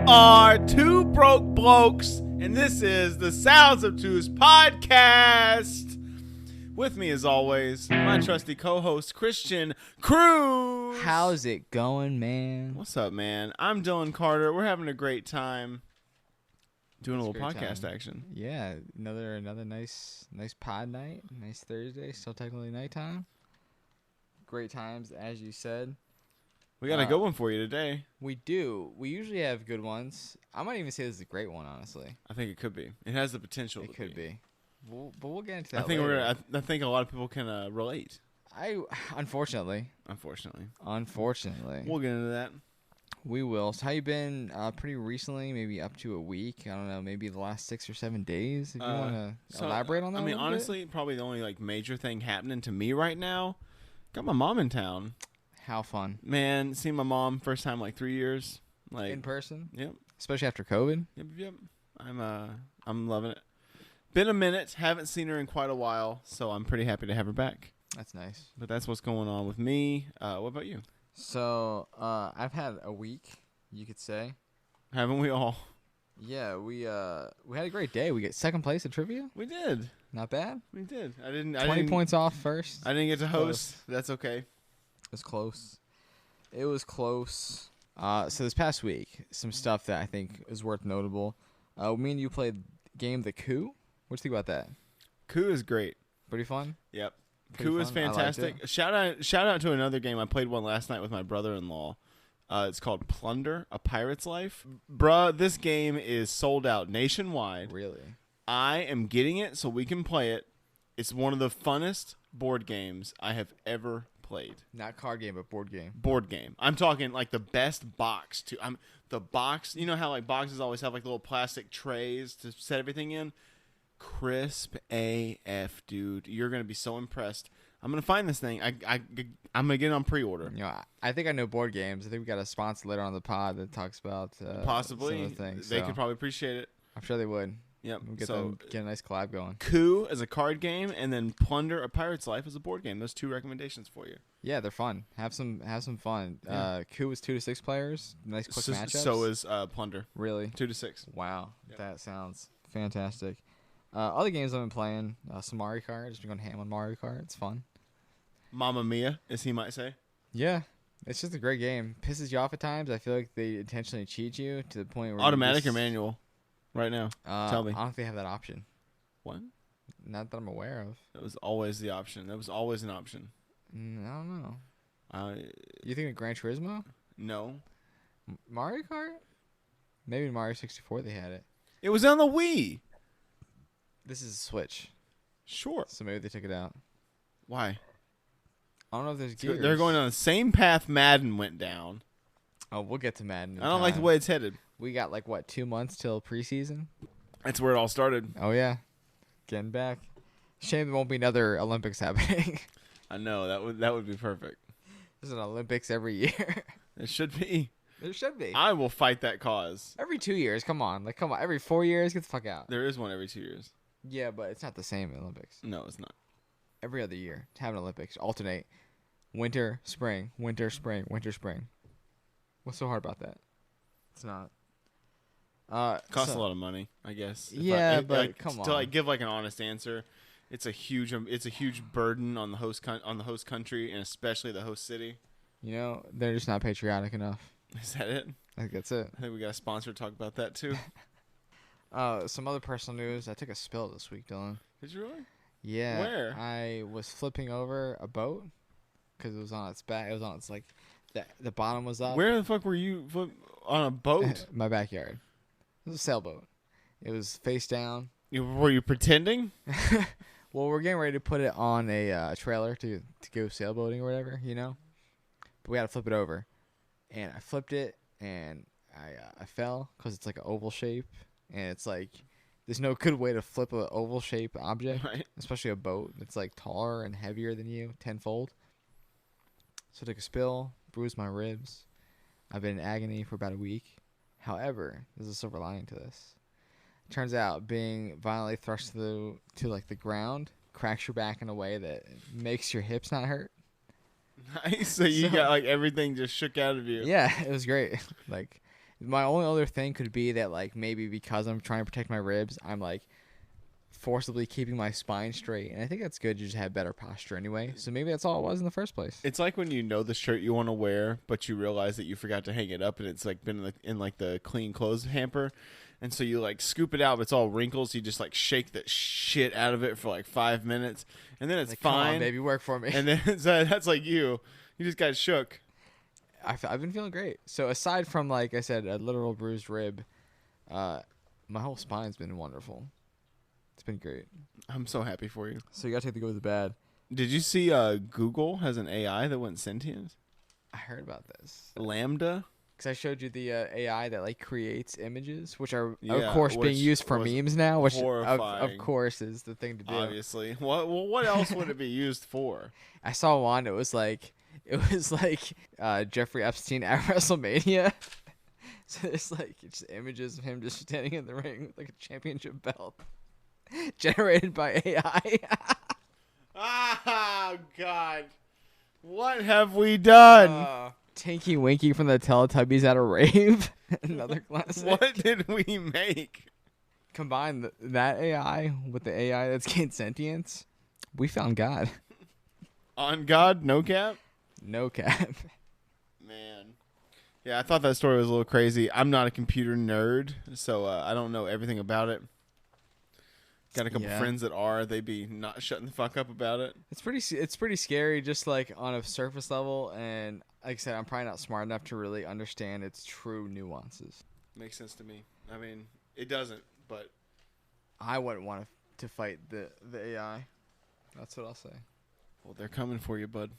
are two broke blokes, and this is the Sounds Obtuse Podcast. With me, as always, my trusty co-host, Christian Cruz. How's it going, man? What's up, man? I'm Dylan Carter. We're having a great time doing a little podcast time. action. Yeah, another nice pod night. Nice Thursday. Still technically nighttime. Great times, as you said. We got a good one for you today. We do. We usually have good ones. I might even say this is a great one, honestly. I think it could be. It has the potential. It could be. But we'll get into that. I think a lot of people can relate. Unfortunately. We'll get into that. We will. So how you been? Pretty recently, maybe up to a week. I don't know. Maybe the last 6 or 7 days. If you want to elaborate on that. I mean, honestly, probably the only major thing happening to me right now. Got my mom in town. How fun, man! Seeing my mom first time 3 years, in person. Yep. Especially after COVID. Yep. I'm loving it. Been a minute. Haven't seen her in quite a while, so I'm pretty happy to have her back. That's nice. But that's what's going on with me. What about you? So I've had a week, you could say. Haven't we all? Yeah, we had a great day. We get second place at trivia. We did. Not bad. We did. 20 points off first. I didn't get to host. That's okay. It was close. So this past week, some stuff that I think is worth notable. Me and you played game The Coup. What do you think about that? Coup is great. Pretty fun? Yep. Coup is fantastic. Shout out to another game. I played one last night with my brother-in-law. It's called Plunder, A Pirate's Life. Bruh, this game is sold out nationwide. Really? I am getting it so we can play it. It's one of the funnest board games I have ever played. Not card game, but board game. Board game. I'm talking the best box too. The box. You know how boxes always have little plastic trays to set everything in. Crisp AF, dude. You're gonna be so impressed. I'm gonna find this thing. I'm gonna get it on pre-order. I think I know board games. I think we got a sponsor later on the pod that talks about possibly some of the things. They could probably appreciate it. I'm sure they would. Yep. We'll get a nice collab going. Coup as a card game, and then Plunder, A Pirate's Life as a board game. Those two recommendations for you. Yeah, they're fun. Have some fun. Yeah. Coup is 2 to 6 players. Nice quick matchups. So is Plunder. Really? 2 to 6. Wow, yep. That sounds fantastic. Other games I've been playing, some Mario Kart. Just been going ham on Mario Kart. It's fun. Mamma mia, as he might say. Yeah, it's just a great game. Pisses you off at times. I feel like they intentionally cheat you to the point where automatic or manual. Right now, tell me. I don't think they have that option. What? Not that I'm aware of. That was always the option. That was always an option. I don't know. You think of Gran Turismo? No. Mario Kart? Maybe Mario 64 they had it. It was on the Wii. This is a Switch. Sure. So maybe they took it out. Why? I don't know if there's gears. They're going on the same path Madden went down. Oh, we'll get to Madden. I don't like the way it's headed. We got 2 months till preseason? That's where it all started. Oh, yeah. Getting back. Shame there won't be another Olympics happening. I know. That would be perfect. There's an Olympics every year. There should be. There should be. I will fight that cause. Every 2 years. Come on. Come on. Every 4 years? Get the fuck out. There is one every 2 years. Yeah, but it's not the same Olympics. No, it's not. Every other year. To have an Olympics. Alternate. Winter, spring. Winter, spring. Winter, spring. What's so hard about that? It's not. Costs a lot of money, I guess. But come on. To give an honest answer, it's a huge burden on the host country and especially the host city. They're just not patriotic enough. Is that it? I think that's it. I think we got a sponsor to talk about that too. Some other personal news. I took a spill this week, Dylan. Did you really? Yeah. Where? I was flipping over a boat because it was on its back. It was on its the bottom was up. Where the fuck were you on a boat? My backyard. It was a sailboat. It was face down. Were you pretending? Well, we're getting ready to put it on a trailer to go sailboating or whatever, But we had to flip it over. And I flipped it, and I fell because it's like an oval shape. And it's there's no good way to flip an oval shape object, right? Especially a boat that's taller and heavier than you, tenfold. So I took a spill, bruised my ribs. I've been in agony for about a week. However, there's a silver lining to this. Turns out being violently thrust to the ground cracks your back in a way that makes your hips not hurt. Nice. So you got everything just shook out of you. Yeah, it was great. My only other thing could be that, like, maybe because I'm trying to protect my ribs, I'm, like, forcibly keeping my spine straight. And I think that's good. You just have better posture anyway. So maybe that's all it was in the first place. It's like when you know the shirt you want to wear, but you realize that you forgot to hang it up, and it's like been in the clean clothes hamper. And so you like scoop it out, but it's all wrinkles. You just like shake the shit out of it for like 5 minutes, and then it's Like, fine. come on, baby, work for me. And then so that's like you. You just got shook. I've been feeling great. So aside from, like I said, a literal bruised rib, my whole spine's been wonderful. It's been great. I'm so happy for you. So you gotta take the good with the bad. Did you see Google has an AI that went sentient? I heard about this. Lambda? Because I showed you the AI that like creates images, which are Yeah, of course being which used for was memes now, which of horrifying. course is the thing to do. Obviously. What else would it be used for? I saw one. It was like Jeffrey Epstein at WrestleMania. So there's like just images of him just standing in the ring with like a championship belt, generated by AI. Oh, God. What have we done? Tinky Winky from the Teletubbies at a rave. Another classic. What did we make? Combine that AI with the AI that's gained sentience. We found God. On God, no cap? No cap. Man. Yeah, I thought that story was a little crazy. I'm not a computer nerd, so I don't know everything about it. Got a couple friends that are. They be not shutting the fuck up about it. It's pretty scary, just like on a surface level. And like I said, I'm probably not smart enough to really understand its true nuances. Makes sense to me. I mean, it doesn't, but I wouldn't want to fight the AI. That's what I'll say. well, they're coming for you, bud.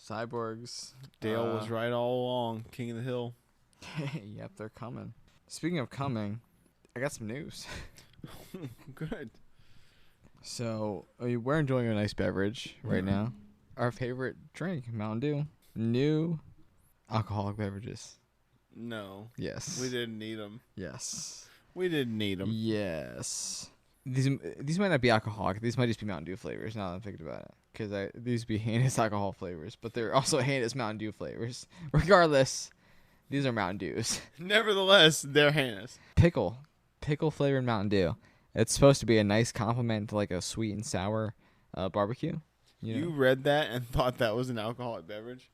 Cyborgs. Dale was right all along. King of the Hill. Yep, they're coming. Speaking of coming, I got some news. Good. So, we're enjoying a nice beverage right now. Our favorite drink, Mountain Dew. New alcoholic beverages. No. Yes. We didn't need them. Yes. We didn't need them. Yes. These might not be alcoholic. These might just be Mountain Dew flavors, now that I'm thinking about it. Because these be heinous alcohol flavors, but they're also heinous Mountain Dew flavors. Regardless, these are Mountain Dews. Nevertheless, they're heinous. Pickle flavored Mountain Dew. It's supposed to be a nice compliment to like a sweet and sour barbecue. You know? read that and thought that was an alcoholic beverage?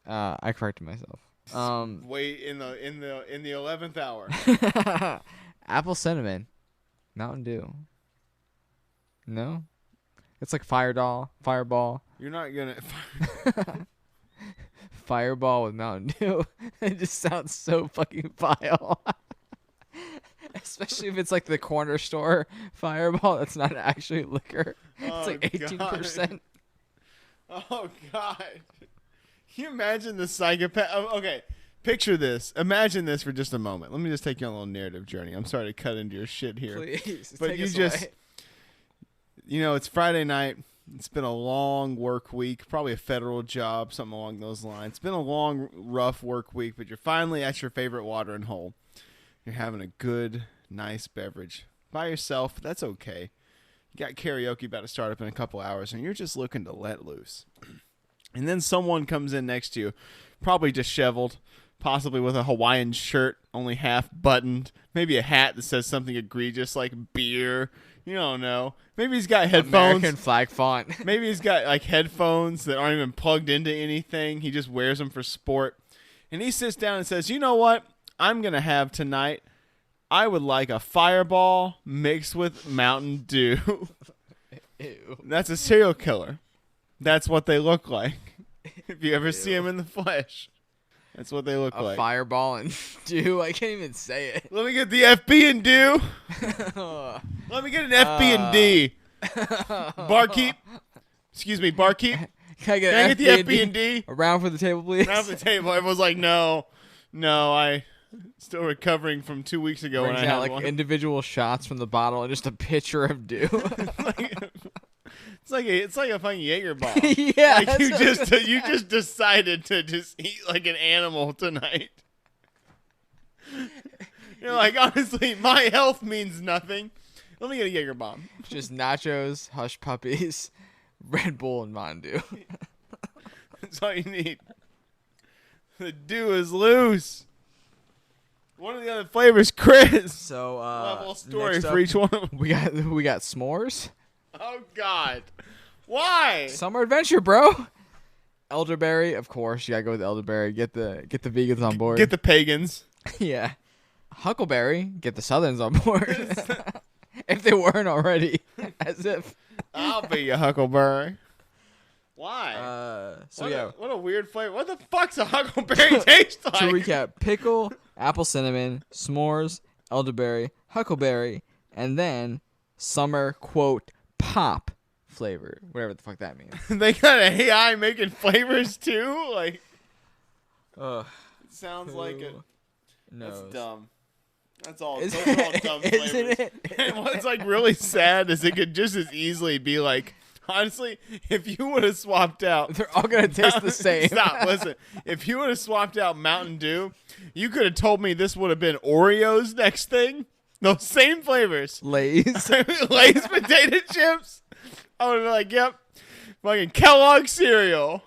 I corrected myself. Wait in the 11th hour. Apple cinnamon, Mountain Dew. No, it's like Fireball. You're not gonna. Fireball with Mountain Dew. It just sounds so fucking vile. Especially if it's like the corner store Fireball. That's not actually liquor. It's like 18%. Oh God! Can you imagine the psychopath? Okay, picture this. Imagine this for just a moment. Let me just take you on a little narrative journey. I'm sorry to cut into your shit here. Please, but take you us just, away. you know, it's Friday night. It's been a long work week, probably a federal job, something along those lines. It's been a long, rough work week, but you're finally at your favorite watering hole. You're having a good, nice beverage by yourself. That's okay. You got karaoke about to start up in a couple hours, and you're just looking to let loose. And then someone comes in next to you, probably disheveled, possibly with a Hawaiian shirt, only half buttoned, maybe a hat that says something egregious like beer. You don't know. Maybe he's got headphones. American flag font. Maybe he's got like headphones that aren't even plugged into anything. He just wears them for sport. And he sits down and says, "You know what I'm going to have tonight? I would like a Fireball mixed with Mountain Dew." Ew. That's a serial killer. That's what they look like. If you ever see them in the flesh, that's what they look A like. Fireball and Dew. I can't even say it. Let me get the FB and Dew. Let me get an FB and D. Barkeep. Excuse me, barkeep. Can I Can I get, get the FB and D? Around for the table, please. Around the table. Everyone's like, no, I still recovering from 2 weeks ago when Brings I out had like one. individual shots from the bottle and just a pitcher of Dew. It's like a fucking Jaeger bomb. Yeah, like you just decided to just eat like an animal tonight. You're like, honestly, my health means nothing. Let me get a Jaeger bomb. Just nachos, hush puppies, Red Bull, and Mountain Dew. That's all you need. The Dew is loose. One of the other flavors, Chris. So We'll have a little story next for up, each one of them. we got s'mores. Oh God, why? Summer adventure, bro. Elderberry, of course. You gotta go with elderberry. Get the vegans on board. Get the pagans. Yeah. Huckleberry, get the southerns on board. If they weren't already. As if. I'll be a huckleberry. Why? What a weird flavor. What the fuck's a huckleberry taste like? To recap, pickle, apple cinnamon, s'mores, elderberry, huckleberry, and then summer, quote, pop flavor. Whatever the fuck that means. They got an AI making flavors too? Like, Ugh. it sounds like it. No. That's dumb. That's all. Is Those are all dumb flavors. Isn't it? And what's like really sad is it could just as easily be like, honestly, if you would have swapped out, They're all gonna taste the same. Stop, listen. If you would have swapped out Mountain Dew, you could have told me this would have been Oreos next thing. Those same flavors. Lay's. Lay's potato chips. I would have been like, yep. Fucking Kellogg cereal.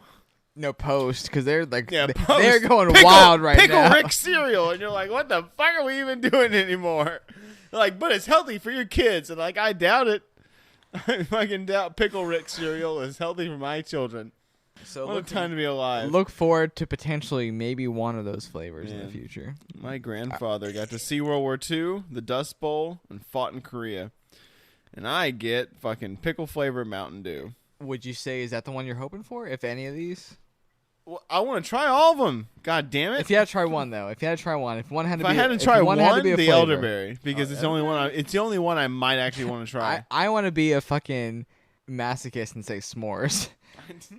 No, Post, because they're like, Post. they're going wild right Pickle now. Rick cereal. And you're like, what the fuck are we even doing anymore? Like, but it's healthy for your kids. And like, I doubt it. I fucking doubt Pickle Rick cereal is healthy for my children. So What a time to be alive. Look forward to potentially maybe one of those flavors in the future. My grandfather got to see World War II, the Dust Bowl, and fought in Korea. And I get fucking pickle flavor Mountain Dew. Would you say, is that the one you're hoping for, if any of these? Well, I want to try all of them. God damn it. If you had to try one, though. If you had to try one. If one had to If be I had to try one, had to be a the flavor. elderberry. Because it's the only one. It's the only one I might actually want to try. I want to be a fucking masochist and say s'mores.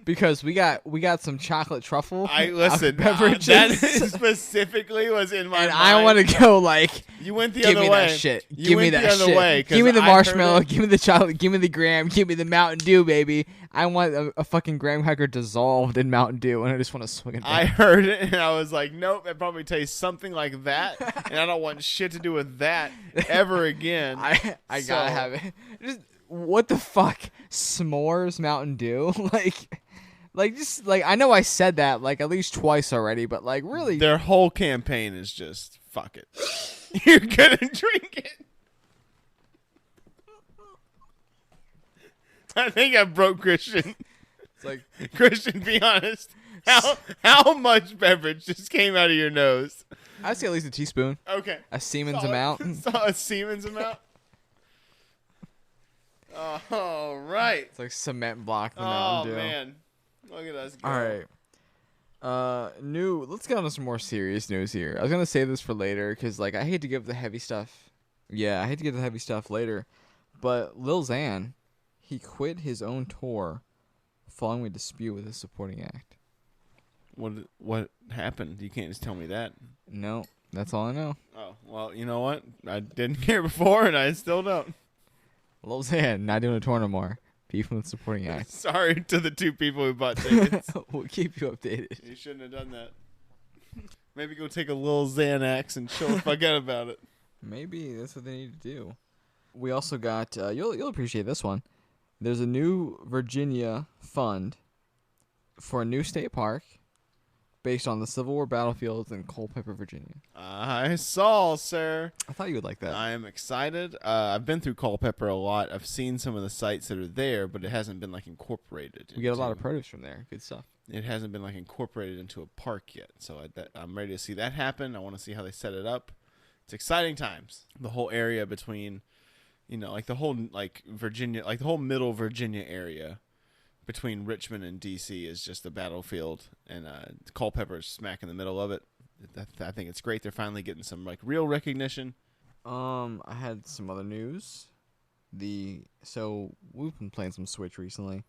Because we got some chocolate truffle beverages. That specifically was in my and mind. I want to go like, you went the give other me way. that shit. You Give me went that the other shit. way, 'cause Give me the I marshmallow. heard it. Give me the chocolate. Give me the graham. Give me the Mountain Dew, baby. I want a fucking graham cracker dissolved in Mountain Dew, and I just want to swing it back. I heard it, and I was like, nope, it probably tastes something like that, and I don't want shit to do with that ever again. I gotta have it. Just, what the fuck? S'mores Mountain Dew? Like I know I said that like at least twice already, but like really, Their whole campaign is just, fuck it. You're gonna drink it. I think I broke Christian. it's like Christian, be honest. How much beverage just came out of your nose? I say at least a teaspoon, Okay. a Siemens Solid- amount. A Siemens amount? All right. It's like cement block the Oh, Mountain Dew. man. Look at us go. All right. Let's get on to some more serious news here. I was gonna save this for later because, like, I hate to give the heavy stuff. Yeah, I hate to give the heavy stuff later. But Lil Xan, he quit his own tour following a dispute with his supporting act. What happened? You can't just tell me that. No, that's all I know. Oh, well, you know what? I didn't care before, and I still don't. Lil Xan not doing a tour no more. Beefing with supporting act. Sorry to the two people who bought tickets. We'll keep you updated. You shouldn't have done that. Maybe go take a little Xanax and chill the fuck out about it. Maybe that's what they need to do. We also got, you'll appreciate this one. There's a new Virginia fund for a new state park based on the Civil War battlefields in Culpeper, Virginia. I saw, sir. I thought you would like that. I am excited. I've been through Culpeper a lot. I've seen some of the sites that are there, but it hasn't been like incorporated. We get a lot of produce from there. Good stuff. It hasn't been like incorporated into a park yet, so I'm ready to see that happen. I want to see how they set it up. It's exciting times. The whole area between, like the whole like Virginia, like the whole middle Virginia area between Richmond and D.C. is just a battlefield, and Culpeper's smack in the middle of it. I think it's great. They're finally getting some like real recognition. I had some other news. So we've been playing some Switch recently.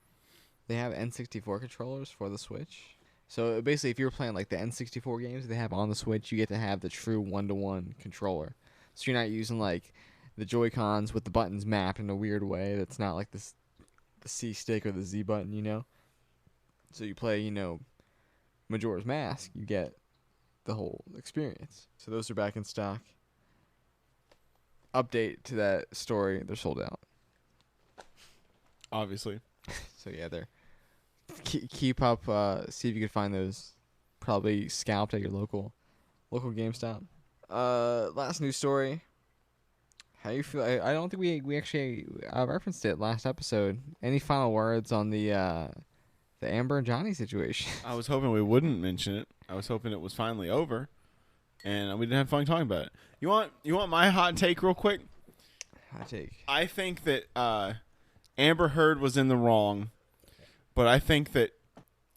They have N64 controllers for the Switch. So basically, if you're playing like the N64 games they have on the Switch, you get to have the true 1-to-1 controller. So you're not using like the Joy-Cons with the buttons mapped in a weird way. That's not like the C stick or the Z button, So you play, Majora's Mask, you get the whole experience. So those are back in stock. Update to that story, they're sold out. Obviously. So yeah, they're keep up. See if you can find those. Probably scalped at your local GameStop. Last news story. How you feel? I don't think we actually referenced it last episode. Any final words on the Amber and Johnny situation? I was hoping we wouldn't mention it. I was hoping it was finally over, and we didn't have fun talking about it. You want my hot take real quick? Hot take. I think that Amber Heard was in the wrong, but I think that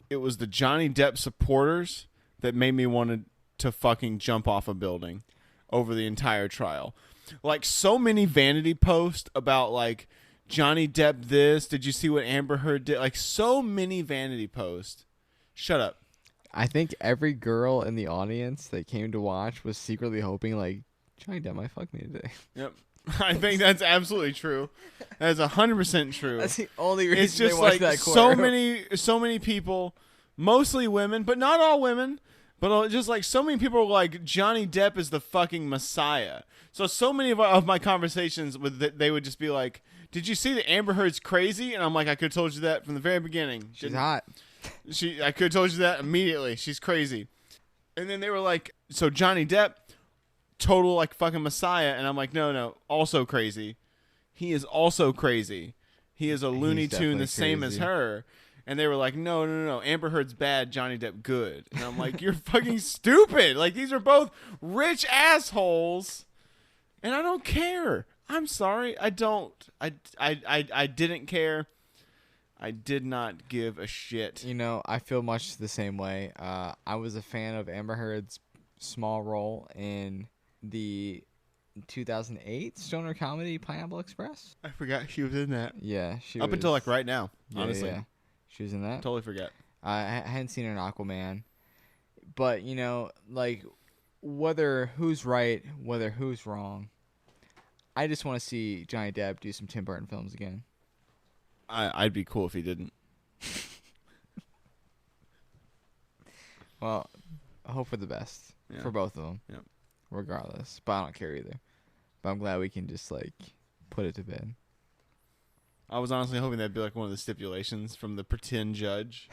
it was the Johnny Depp supporters that made me want to fucking jump off a building over the entire trial. Like, so many vanity posts about, like, Johnny Depp this. Did you see what Amber Heard did? Like, so many vanity posts. Shut up. I think every girl in the audience that came to watch was secretly hoping, like, Johnny Depp might fuck me today. Yep. I think that's absolutely true. That is 100% true. That's the only reason it's just they watched like that so many people, mostly women, but not all women. But just like so many people are like, Johnny Depp is the fucking Messiah. So many of my conversations they would just be like, did you see that Amber Heard's crazy? And I'm like, I could have told you that from the very beginning. She's hot. I could have told you that immediately. She's crazy. And then they were like, so Johnny Depp, total like fucking Messiah. And I'm like, no, also crazy. He is also crazy. He is a Looney Tune the same as her. And they were like, no. Amber Heard's bad, Johnny Depp good. And I'm like, you're fucking stupid. Like, these are both rich assholes. And I don't care. I'm sorry. I don't. I didn't care. I did not give a shit. You know, I feel much the same way. I was a fan of Amber Heard's small role in the 2008 stoner comedy Pineapple Express. I forgot she was in that. Yeah, she Up was. until like right now, honestly. Yeah. She was in that. Totally forget. I hadn't seen her in Aquaman. But, you know, like, whether who's right, whether who's wrong, I just want to see Johnny Depp do some Tim Burton films again. I'd be cool if he didn't. Well, I hope for the best for both of them. Yep. Regardless. But I don't care either. But I'm glad we can just, like, put it to bed. I was honestly hoping that'd be like one of the stipulations from the pretend judge.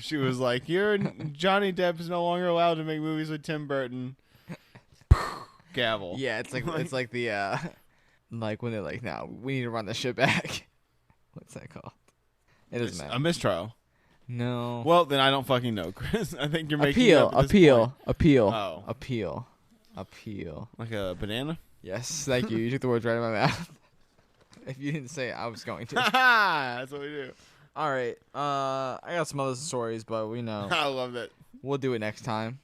She was like, Johnny Depp is no longer allowed to make movies with Tim Burton. Gavel. Yeah, it's like the like when they're like, no, we need to run the shit back. What's that called? It doesn't matter. A mistrial. No. Well, then I don't fucking know, Chris. I think you're making appeal, it up at this appeal, point. appeal. Like a banana? Yes, thank you. You took the words right out of my mouth. If you didn't say it, I was going to. That's what we do. All right. I got some other stories, but we know. I love that. We'll do it next time.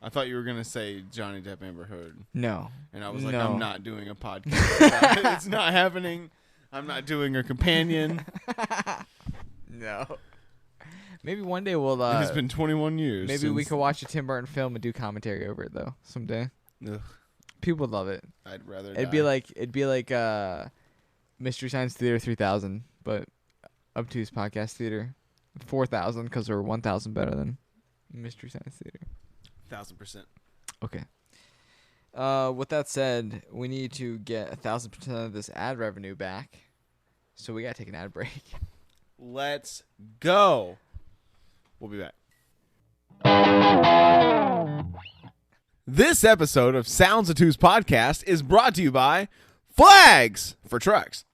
I thought you were going to say Johnny Depp, Amber Heard. No. And I was like, No. I'm not doing a podcast. It's not happening. I'm not doing her companion. No. Maybe one day we'll... it's been 21 years. Maybe we could watch a Tim Burton film and do commentary over it, though, someday. Ugh, People would love it. I'd rather It'd be like Mystery Science Theater 3000, but Obtuse Podcast Theater 4000 because we're 1000 better than Mystery Science Theater. 1,000%. Okay. With that said, we need to get 1,000% of this ad revenue back, so we gotta take an ad break. Let's go. We'll be back. This episode of Sounds Obtuse Podcast is brought to you by Flags for Trucks.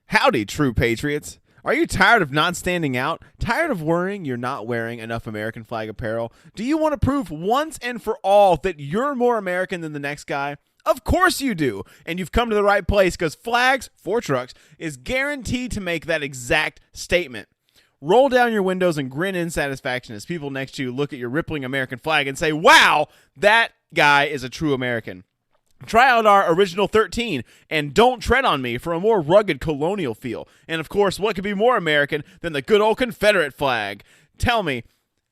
Howdy, true patriots. Are you tired of not standing out? Tired of worrying you're not wearing enough American flag apparel? Do you want to prove once and for all that you're more American than the next guy? Of course you do. And you've come to the right place because Flags for Trucks is guaranteed to make that exact statement. Roll down your windows and grin in satisfaction as people next to you look at your rippling American flag and say, wow, that guy is a true American. Try out our original 13 and Don't Tread on Me for a more rugged colonial feel. And of course, what could be more American than the good old Confederate flag? Tell me,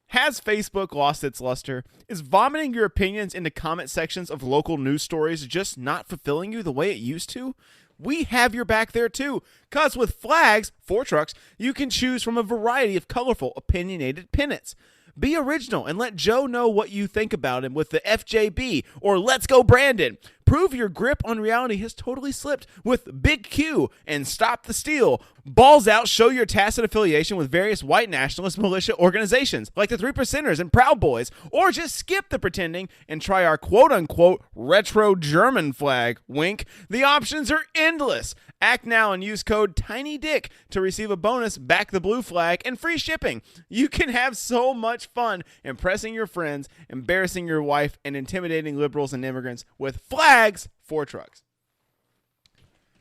has Facebook lost its luster? Is vomiting your opinions into comment sections of local news stories just not fulfilling you the way it used to? We have your back there too, because with Flags for Trucks, you can choose from a variety of colorful, opinionated pennants. Be original and let Joe know what you think about him with the FJB or Let's Go Brandon. Prove your grip on reality has totally slipped with Big Q and Stop the Steal. Balls out, show your tacit affiliation with various white nationalist militia organizations like the Three Percenters and Proud Boys, or just skip the pretending and try our quote-unquote retro German flag. Wink. The options are endless. Act now and use code TINYDICK to receive a bonus Back the Blue flag and free shipping. You can have so much fun impressing your friends, embarrassing your wife, and intimidating liberals and immigrants with flags for trucks.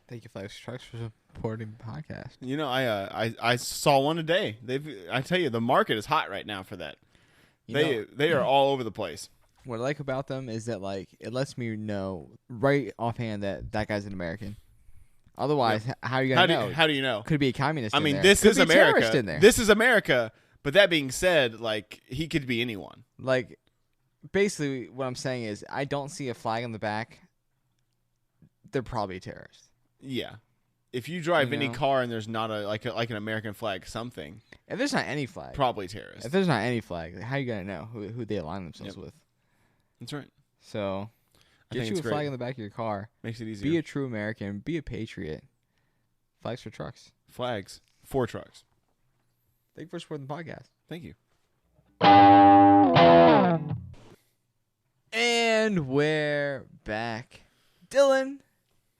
Thank you, Flags for Trucks, for supporting the podcast. You know, I saw one today. I tell you, the market is hot right now for that. They are all over the place. What I like about them is that it lets me know right offhand that guy's an American. Otherwise, how are you gonna know? How do you know? Could be a communist. I mean, in there. this Could is be a America. terrorist in there. This is America. But that being said, he could be anyone. Basically, what I'm saying is, I don't see a flag on the back. They're probably terrorists. Yeah. If you drive any car and there's not like an American flag, something. If there's not any flag, probably terrorists. If there's not any flag, how are you gonna know who they align themselves with? That's right. So, get you a flag on the back of your car. Makes it easier. Be a true American. Be a patriot. Flags for trucks. Flags for trucks. Thank you for supporting the podcast. Thank you. And we're back. Dylan,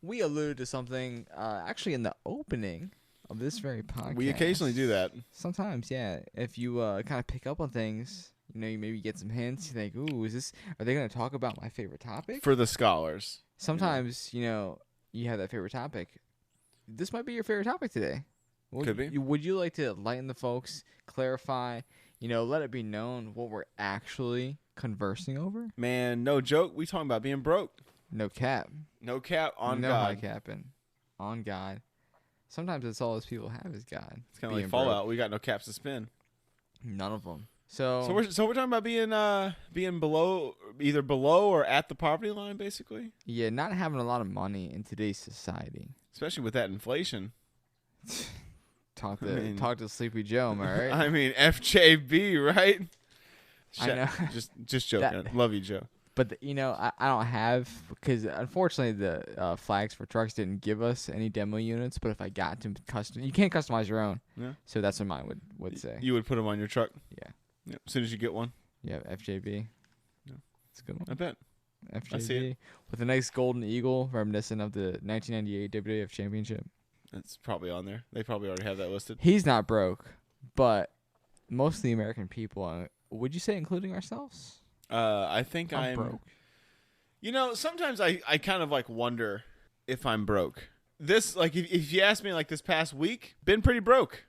we alluded to something actually in the opening of this very podcast. We occasionally do that. Sometimes, yeah. If you kind of pick up on things, you maybe get some hints. You think, ooh, are they going to talk about my favorite topic? For the scholars. Sometimes, you have that favorite topic. This might be your favorite topic today. Could be. Would you like to enlighten the folks, clarify, let it be known what we're actually conversing over? Man, no joke. We talking about being broke. No cap. No cap on no God. No high capping. On God. Sometimes that's all those people have is God. It's kind of like Fallout. Broke. We got no caps to spin. None of them. So we're talking about being below, either below or at the poverty line, basically. Yeah, not having a lot of money in today's society, especially with that inflation. Talk to Sleepy Joe, am I right? I mean, FJB, right? I know. Just joking. Love you, Joe. But I don't have, because unfortunately the Flags for Trucks didn't give us any demo units. But if I got to you can't customize your own. Yeah. So that's what mine would say. You would put them on your truck. Yeah. Yep. As soon as you get one. Yeah, FJB. Yeah. It's a good one. I bet. FJB I see it. With a nice golden eagle reminiscent of the 1998 WWF Championship. That's probably on there. They probably already have that listed. He's not broke, but most of the American people, would you say including ourselves? I think I'm broke. Sometimes I kind of wonder if I'm broke. This, if you ask me this past week, been pretty broke.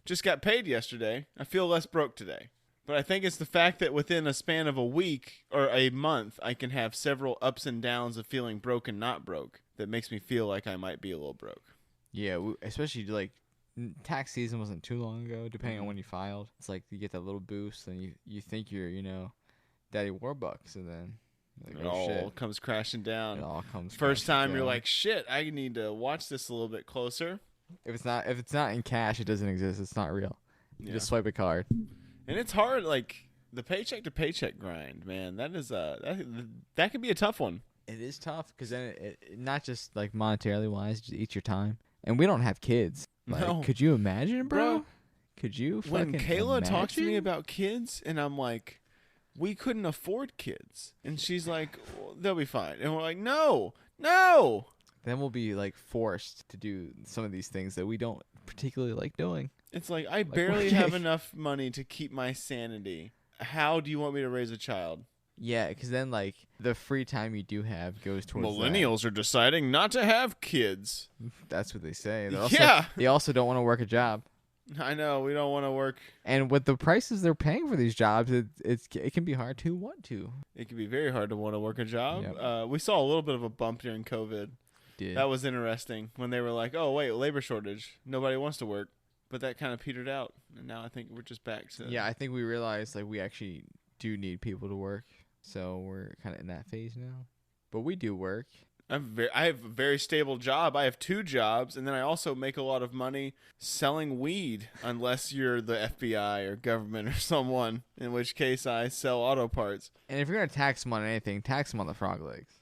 Just got paid yesterday. I feel less broke today. But I think it's the fact that within a span of a week or a month, I can have several ups and downs of feeling broke and not broke that makes me feel like I might be a little broke. Yeah, especially tax season wasn't too long ago, depending on when you filed. It's you get that little boost and you think you're, Daddy Warbucks, and then it all comes crashing down. It all comes First time down. You're like, shit, I need to watch this a little bit closer. If it's not in cash, it doesn't exist. It's not real. You just swipe a card. And it's hard, the paycheck to paycheck grind, man. That is that could be a tough one. It is tough because then it not just monetarily wise, just eat your time. And we don't have kids. No. Could you imagine, bro? Could you? When Kayla talks to me about kids, and I'm like, we couldn't afford kids, and she's like, well, they'll be fine, and we're like, no. Then we'll be forced to do some of these things that we don't particularly like doing. It's I barely have enough money to keep my sanity. How do you want me to raise a child? Yeah, because then the free time you do have goes towards millennials are deciding not to have kids. That's what they say. They also don't want to work a job. I know, we don't want to work. And with the prices they're paying for these jobs, it can be hard to want to. It can be very hard to want to work a job. Yep. We saw a little bit of a bump during COVID. Did. That was interesting when they were like, oh, wait, labor shortage. Nobody wants to work. But that kind of petered out. And now I think we're just back to... Yeah, I think we realized we actually do need people to work. So we're kind of in that phase now. But we do work. I have a very stable job. I have 2 jobs, and then I also make a lot of money selling weed, unless you're the FBI or government or someone, in which case I sell auto parts. And if you're going to tax them on anything, tax them on the frog legs.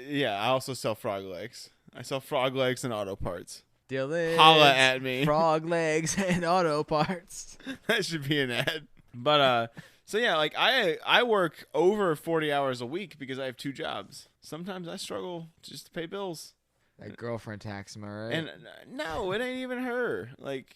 Yeah, I also sell frog legs. I sell frog legs and auto parts. Dylan, Holla at me. Frog legs and auto parts. That should be an ad. But so yeah, like I work over 40 hours a week because I have 2 jobs. Sometimes I struggle just to pay bills. That girlfriend tax, am I right? And no, it ain't even her. Like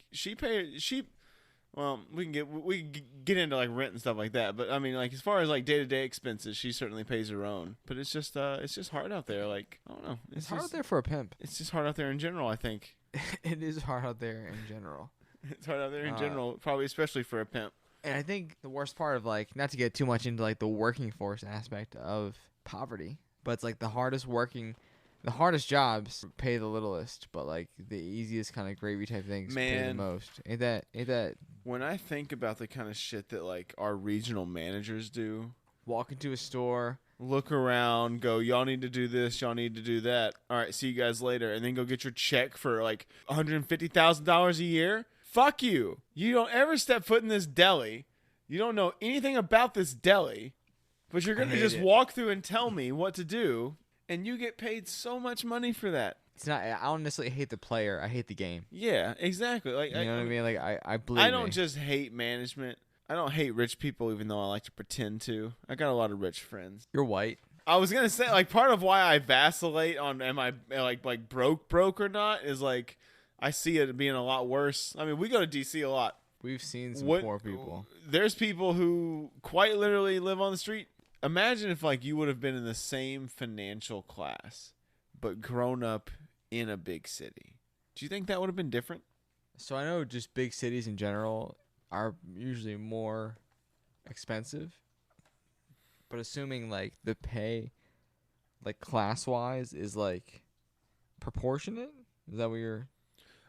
well, we can get into like rent and stuff like that, but I mean, like as far as like day-to-day expenses, she certainly pays her own. But it's just hard out there. Like I don't know, it's hard out there for a pimp. It's just hard out there in general, I think. It is hard out there in general. It's hard out there in general, probably especially for a pimp. And I think the worst part of like, not to get too much into like the working force aspect of poverty, but it's like the hardest jobs pay the littlest, but like the easiest kind of gravy type things pay the most. Ain't that? When I think about the kind of shit that like our regional managers do, walk into a store, look around, go, y'all need to do this, y'all need to do that. All right, see you guys later, and then go get your check for like $150,000 a year. Fuck you. You don't ever step foot in this deli. You don't know anything about this deli, but you're going to just walk through and tell me what to do, and you get paid so much money for that. It's not. I don't necessarily hate the player. I hate the game. Yeah, exactly. Like you know what I mean? Like I believe. I don't just hate management. I don't hate rich people, even though I like to pretend to. I got a lot of rich friends. You're white. I was gonna say, like, part of why I vacillate on am I like broke or not is like I see it being a lot worse. I mean, we go to DC a lot. We've seen some poor people. There's people who quite literally live on the street. Imagine if like you would have been in the same financial class, but grown up in a big city. Do you think that would have been different? So I know just big cities in general are usually more expensive, but assuming like the pay, like class wise, is like proportionate. Is that what you're?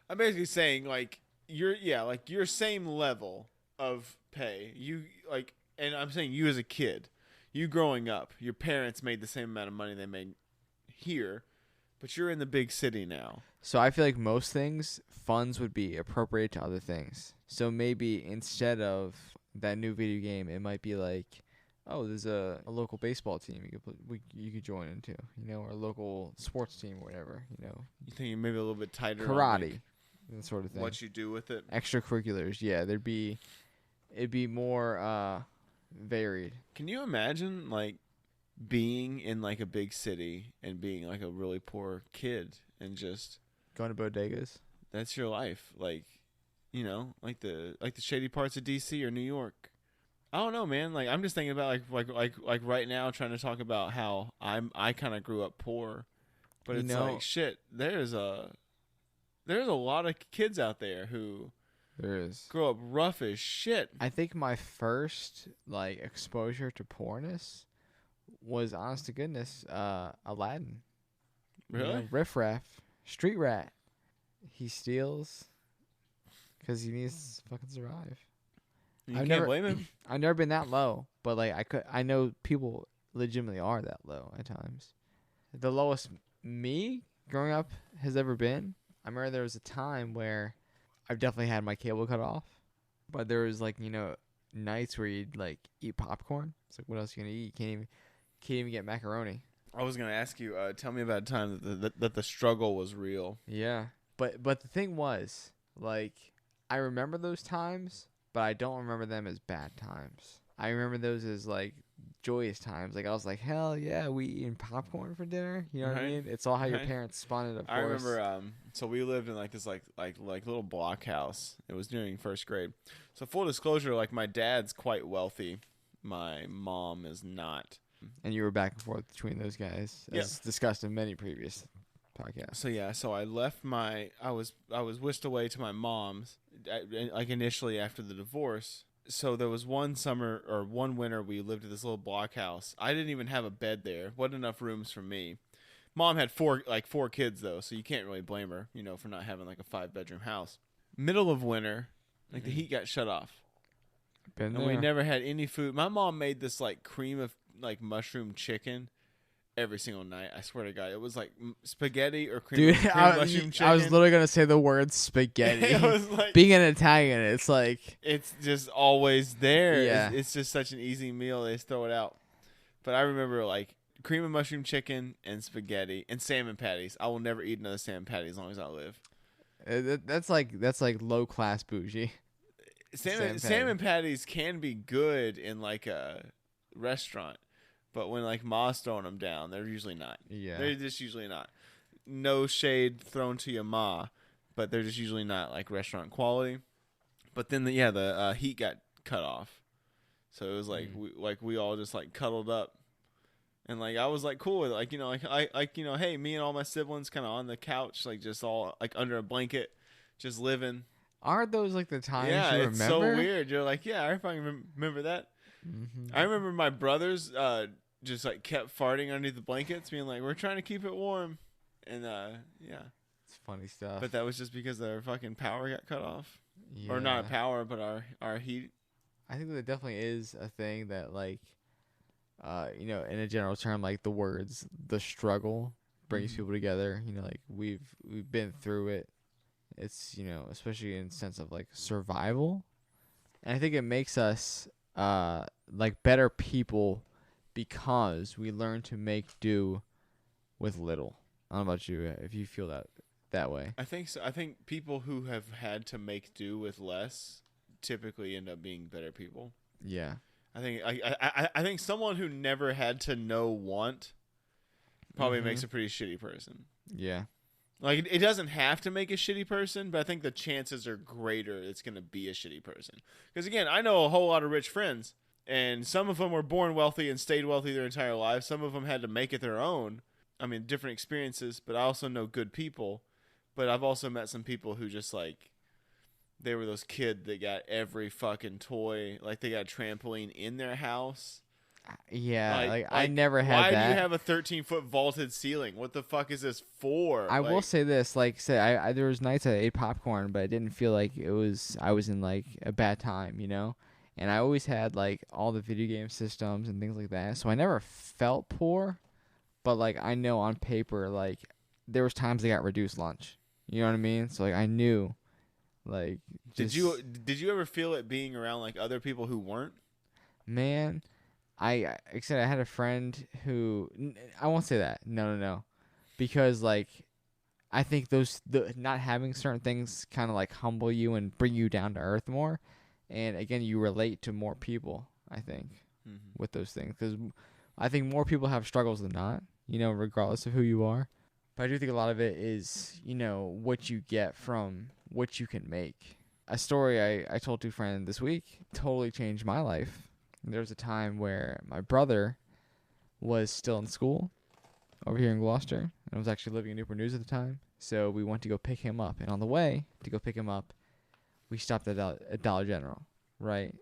I'm basically saying like your same level of pay. You like, and I'm saying you as a kid, you growing up, your parents made the same amount of money they made here, but you're in the big city now. So I feel like most things, funds would be appropriate to other things. So maybe instead of that new video game, it might be like, oh, there's a local baseball team you could join into, you know, or a local sports team or whatever, you know. You think maybe a little bit tighter karate, on like that sort of thing. What you do with it. Extracurriculars, yeah, it'd be more varied. Can you imagine like being in like a big city and being like a really poor kid and just going to bodegas? That's your life, like, you know, like the shady parts of DC or New York. I don't know, man. Like I'm just thinking about like right now, trying to talk about how I kind of grew up poor, but it's like shit. There's a lot of kids out there who grow up rough as shit. I think my first like exposure to poorness was, honest to goodness, Aladdin. Really? You know, riff raff, street rat. He steals because he needs to fucking survive. You can't blame him. I've never been that low, but like I know people legitimately are that low at times. The lowest me growing up has ever been. I remember there was a time where I've definitely had my cable cut off, but there was like, you know, nights where you'd like eat popcorn. It's like, what else are you gonna eat? You can't even get macaroni. I was gonna ask you, tell me about a time that the struggle was real. Yeah, but the thing was, like, I remember those times, but I don't remember them as bad times. I remember those as like joyous times. Like I was like, hell yeah, we eating popcorn for dinner. You know what I mean? It's all how your parents spun it. Of course. I remember. So we lived in like this like little block house. It was during first grade. So full disclosure, like my dad's quite wealthy. My mom is not. And you were back and forth between those guys, as discussed in many previous podcasts. So yeah, so I left I was whisked away to my mom's, like initially after the divorce. So there was one winter we lived at this little block house. I didn't even have a bed there. Wasn't enough rooms for me. Mom had four kids though, so you can't really blame her, you know, for not having like a 5-bedroom house. Middle of winter, like the heat got shut off. And we never had any food. My mom made this like cream of like mushroom chicken every single night. I swear to God, it was like spaghetti or cream mushroom chicken. I was literally gonna say the word spaghetti. It was like, being an Italian, it's like it's just always there. Yeah. It's just such an easy meal. They just throw it out. But I remember like cream of mushroom chicken and spaghetti and salmon patties. I will never eat another salmon patty as long as I live. That's like low class bougie. Salmon patties can be good in like a restaurant, but when like Ma's throwing them down, they're usually not. Yeah, they're just usually not. No shade thrown to your Ma, but they're just usually not like restaurant quality. But then the heat got cut off, so it was like we all just like cuddled up, and like I was like cool with it. Like hey, me and all my siblings kind of on the couch, like just all like under a blanket, just living. Aren't those like the times you remember? It's so weird. You're like, yeah, I fucking remember that. Mm-hmm. I remember my brothers just like kept farting underneath the blankets, being like, we're trying to keep it warm. And it's funny stuff. But that was just because our fucking power got cut off, or Yeah. not power, but our heat. I think that definitely is a thing that like, in a general term, like the words, the struggle brings people together. Like we've been through it. It's, especially in the sense of like survival. And I think it makes us like better people because we learn to make do with little. I don't know about you, if you feel that way. I think so. I think people who have had to make do with less typically end up being better people. Yeah. I think someone who never had to know want probably makes a pretty shitty person. Yeah. Like, it doesn't have to make a shitty person, but I think the chances are greater it's going to be a shitty person. Because, again, I know a whole lot of rich friends, and some of them were born wealthy and stayed wealthy their entire lives. Some of them had to make it their own. I mean, different experiences, but I also know good people. But I've also met some people who just, like, they were those kids that got every fucking toy. Like, they got a trampoline in their house. Yeah, like I never had why that. Why do you have a 13-foot vaulted ceiling? What the fuck is this for? I will say this, like, I there was nights I ate popcorn, but it didn't feel like I was in like a bad time, And I always had like all the video game systems and things like that, so I never felt poor. But like I know on paper, like there was times I got reduced lunch. You know what I mean? So like I knew, like. Did you ever feel it being around like other people who weren't? Man. I said I had a friend who I won't say that. No. Because like I think not having certain things kind of like humble you and bring you down to earth more. And again, you relate to more people, I think, with those things. Because I think more people have struggles than not, regardless of who you are. But I do think a lot of it is, what you get from what you can make. A story I told to a friend this week totally changed my life. There was a time where my brother was still in school over here in Gloucester, and I was actually living in Newport News at the time. So we went to go pick him up, and on the way to go pick him up, we stopped at Dollar General, right?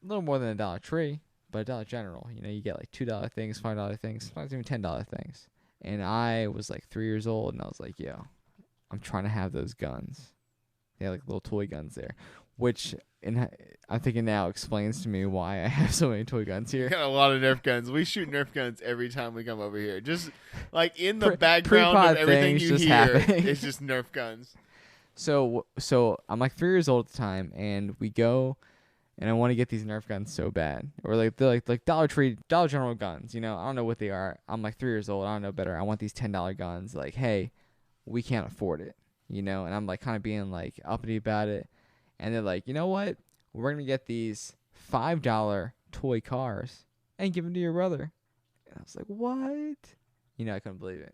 A little more than a Dollar Tree, but a Dollar General. You get like $2 things, $5 things, sometimes even $10 things. And I was like 3 years old, and I was like, yo, I'm trying to have those guns. They had like little toy guns there, which I'm thinking now explains to me why I have so many toy guns here. We got a lot of Nerf guns. We shoot Nerf guns every time we come over here. Just like in the background of everything you hear, it's just Nerf guns. So I'm like 3 years old at the time, and we go, and I want to get these Nerf guns so bad, or they're like Dollar General guns. I don't know what they are. I'm like 3 years old. I don't know better. I want these $10 guns. Like, hey, we can't afford it. And I'm like kind of being like uppity about it. And they're like, you know what? We're going to get these $5 toy cars and give them to your brother. And I was like, what? I couldn't believe it.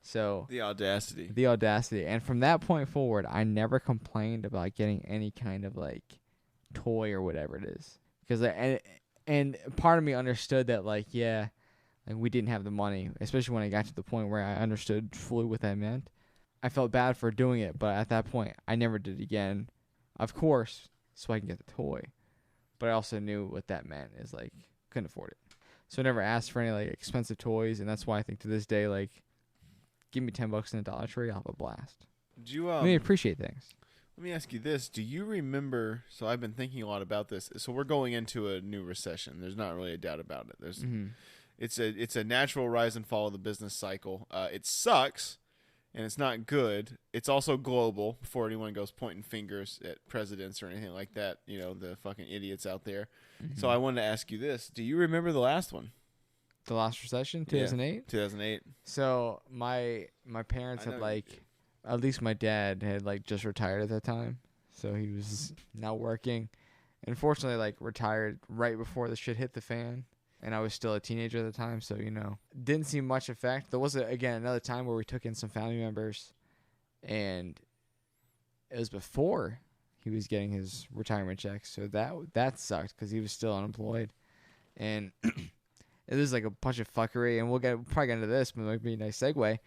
So the audacity. And from that point forward, I never complained about getting any kind of like toy or whatever it is. Because and part of me understood that like, yeah, like we didn't have the money, especially when I got to the point where I understood fully what that meant. I felt bad for doing it, but at that point, I never did it again. Of course, so I can get the toy. But I also knew what that meant is like, couldn't afford it. So I never asked for any like expensive toys, and that's why I think to this day, like, give me $10 in a Dollar Tree, I'll have a blast. Do you I appreciate things. Let me ask you this. Do you remember, so I've been thinking a lot about this. So we're going into a new recession. There's not really a doubt about it. There's it's a natural rise and fall of the business cycle. It sucks. And it's not good. It's also global, before anyone goes pointing fingers at presidents or anything like that, the fucking idiots out there. So I wanted to ask you this. Do you remember the last one? The last recession, 2008. 2008. So my parents had at least my dad had just retired at that time, so he was not working. Unfortunately, retired right before the shit hit the fan, and I was still a teenager at the time, so didn't see much effect. There was another time where we took in some family members, and it was before he was getting his retirement check, so that sucked because he was still unemployed, and it was a bunch of fuckery, and we'll probably get into this, but it might be a nice segue,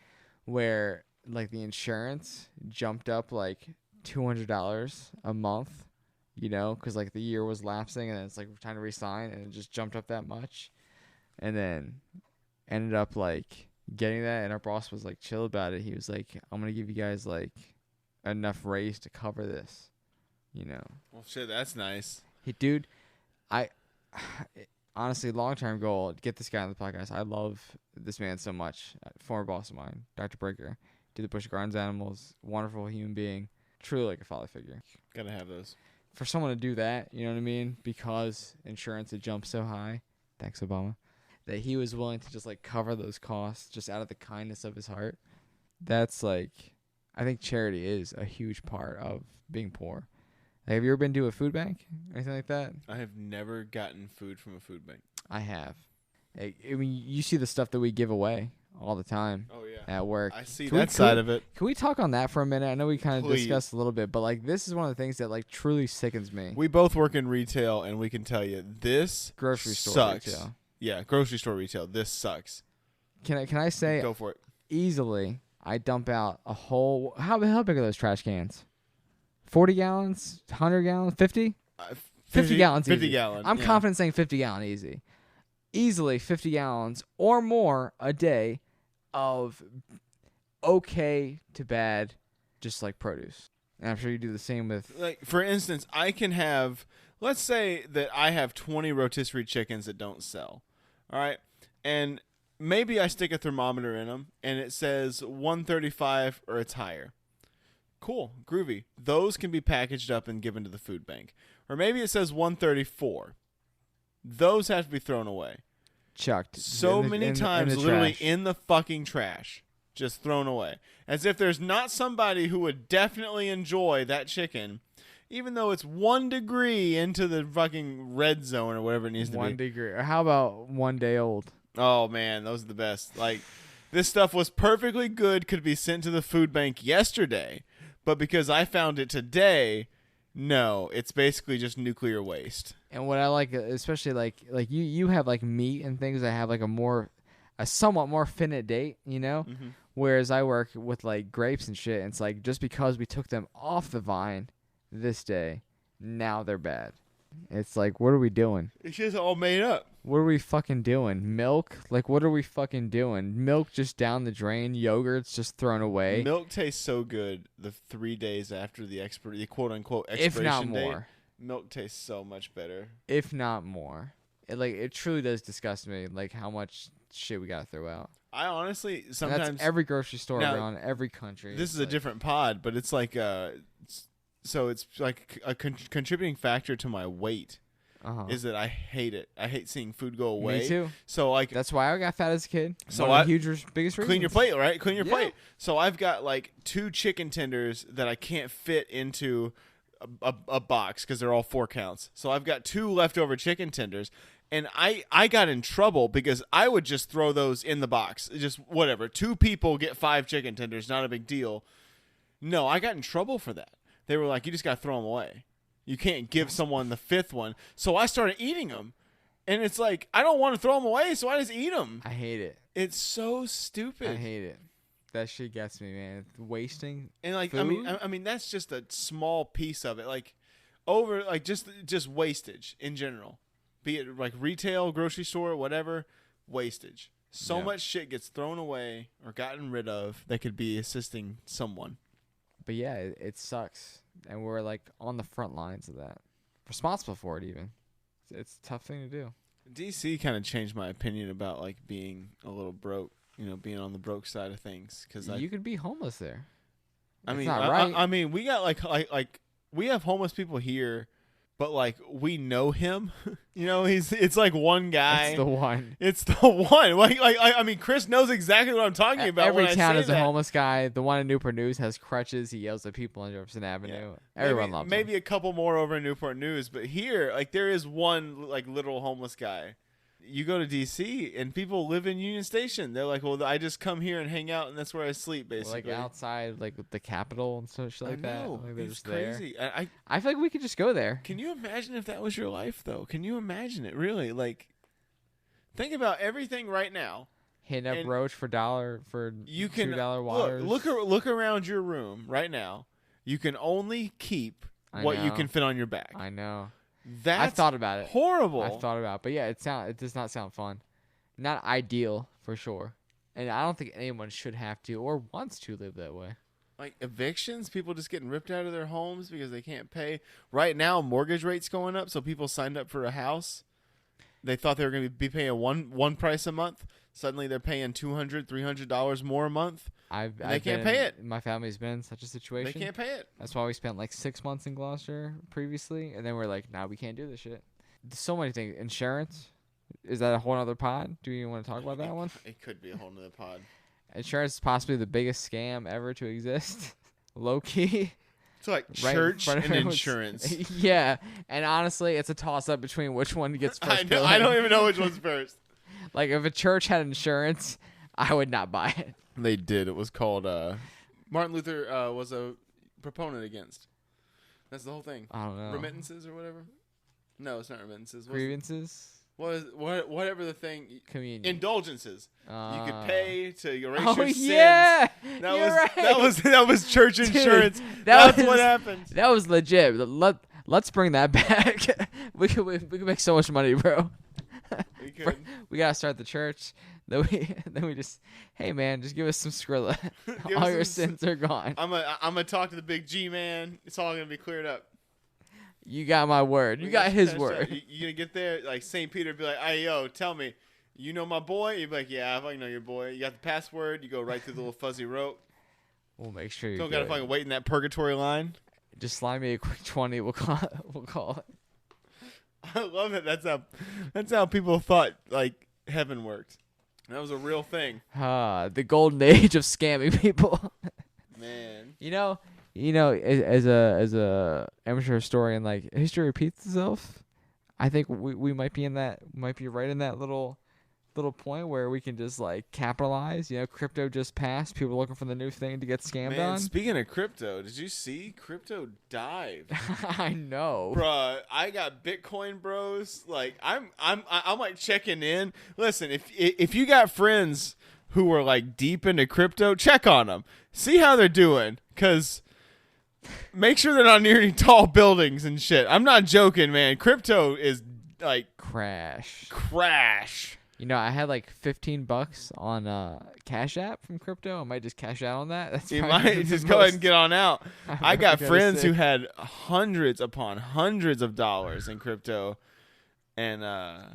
where the insurance jumped up $200 a month, because the year was lapsing, and then it's time to resign, and it just jumped up that much, and then ended up getting that, and our boss was chill about it. He was like, I'm gonna give you guys enough raise to cover this, Well, shit, that's nice. Hey, dude, honestly, long-term goal, get this guy on the podcast. I love this man so much. Former boss of mine, Dr. Breaker. Did the Bush Gardens Animals. Wonderful human being. Truly a father figure. Gotta have those. For someone to do that, you know what I mean? Because insurance had jumped so high, thanks Obama, that he was willing to just cover those costs just out of the kindness of his heart. That's I think charity is a huge part of being poor. Have you ever been to a food bank? Anything like that? I have never gotten food from a food bank. I have. I mean, you see the stuff that we give away all the time. Oh, yeah. At work. I see that side of it. Can we talk on that for a minute? I know we kind of discussed a little bit, but this is one of the things that truly sickens me. We both work in retail, and we can tell you this grocery store sucks. Retail. Yeah, grocery store retail. This sucks. Can I say go for it? Easily, I dump out a whole. How big are those trash cans? 40 gallons, 100 gallons, 50? 50 gallons. 50 easy. gallons. I'm confident saying 50 gallon easy. Easily 50 gallons or more a day of okay to bad, just produce. And I'm sure you do the same with. For instance, I can have. Let's say that I have 20 rotisserie chickens that don't sell. All right, and maybe I stick a thermometer in them, and it says 135 or it's higher. Cool, groovy. Those can be packaged up and given to the food bank. Or maybe it says 134. Those have to be thrown away. Chucked. Many times, literally trash. in the fucking trash. Just thrown away. As if there's not somebody who would definitely enjoy that chicken, even though it's 1 degree into the fucking red zone or whatever it needs to be. 1 degree. Or how about 1 day old? Oh, man, those are the best. This stuff was perfectly good, could be sent to the food bank yesterday. But because I found it today, no, it's basically just nuclear waste. And what I like, especially you have meat and things that have a somewhat more finite date, Mm-hmm. Whereas I work with grapes and shit, and it's just because we took them off the vine this day, now they're bad. It's what are we doing? It's just all made up. What are we fucking doing? Milk? What are we fucking doing? Milk just down the drain. Yogurt's just thrown away. Milk tastes so good the 3 days after the quote-unquote expiration if not date. more. Milk tastes so much better. If not more. It truly does disgust me, how much shit we gotta throw out. I honestly sometimes... And that's every grocery store now, around every country. This is a different pod, but it's so it's a contributing factor to my weight. Is that I hate it. I hate seeing food go away. Me too. So that's why I got fat as a kid. So biggest reasons. Clean your plate, right? Clean your plate. So I've got 2 chicken tenders that I can't fit into a box because they're all 4 counts. So I've got 2 leftover chicken tenders, and I got in trouble because I would just throw those in the box. Just whatever. 2 people get 5 chicken tenders, not a big deal. No, I got in trouble for that. They were like, you just got to throw them away. You can't give someone the 5th one. So I started eating them. And it's I don't want to throw them away, so I just eat them. I hate it. It's so stupid. I hate it. That shit gets me, man. Wasting and food? I mean that's just a small piece of it. Just wastage in general. Be it retail, grocery store, whatever, wastage. So much shit gets thrown away or gotten rid of that could be assisting someone. But yeah, it sucks. And we're on the front lines of that. Responsible for it even. It's a tough thing to do. DC kind of changed my opinion about being a little broke, being on the broke side of things. Cause you could be homeless there. I mean, not right. I mean, we got we have homeless people here but like we know him. It's like one guy. It's the one. It's the one. I mean, Chris knows exactly what I'm talking about. Every when town I has say a that. homeless guy. The one in Newport News has crutches. He yells at people on Jefferson Avenue. Everyone loves him. Maybe a couple more over in Newport News, but here, like, there is one like literal homeless guy. You go to DC and people live in Union Station. They're like, well, I just come here and hang out, and that's where I sleep, basically. Like outside, like the Capitol and such like that. Like they're it's just there. crazy. I feel like we could just go there. Can you imagine if that was your life, though? Can you imagine it? Really, like, think about everything right now. Hitting up Roach for you can $2 waters. Look around your room right now. You can only keep what you can fit on your back. I know. I've thought about it. Horrible. I've thought about it. But yeah, it does not sound fun. Not ideal for sure. And I don't think anyone should have to or wants to live that way. Like evictions, people just getting ripped out of their homes because they can't pay. Right now, mortgage rates going up, so people signed up for a house. They thought they were going to be paying one price a month. Suddenly, they're paying $200, $300 more a month. They can't pay it. My family's been in such a situation. They can't pay it. That's why we spent like 6 months in Gloucester previously, and then we're like, nah, we can't do this shit. There's so many things. Insurance, is that a whole other pod? Do you want to talk about that one? It could be a whole nother pod. Insurance is possibly the biggest scam ever to exist. Low key. It's like church and insurance. Yeah, and honestly, it's a toss up between which one gets first. I don't even know which one's first. Like if a church had insurance, I would not buy it. They did. It was called Martin Luther was a proponent against. That's the whole thing. I don't know. Remittances or whatever? No, it's not remittances. Grievances? Whatever the thing. Communion. Indulgences. You could pay to erase your sins. Yeah. That was church insurance. Dude, that's what happened. That was legit. Let's bring that back. we could make so much money, bro. We could. We gotta start the church. Then we just, hey man, just give us some Skrilla. All your sins are gone. I'm gonna talk to the big G man. It's all gonna be cleared up. You got my word. You got his word. You gonna get there like St. Peter be like, hey yo, tell me, you know my boy? You'd be like, yeah, I know your boy. You got the password. You go right through the little fuzzy rope. We'll make sure you don't gotta fucking wait in that purgatory line. Just slide me a quick 20. We'll call it. I love it. That's how people thought like heaven worked. That was a real thing. The golden age of scamming people. Man. You know, as a amateur historian, like history repeats itself. I think we might be right in that little point where we can just like capitalize. You know, crypto just passed. People are looking for the new thing to get scammed on. Speaking of crypto, did you see crypto dive? I know, bruh. I got Bitcoin bros. Like I'm like checking in. Listen, if you got friends who are like deep into crypto, check on them. See how they're doing, 'cause make sure they're not near any tall buildings and shit. I'm not joking, man. Crypto is like crash. You know, I had like $15 on Cash App from crypto. I might just cash out on that. You might just go ahead and get on out. I got friends who had hundreds upon hundreds of dollars in crypto, and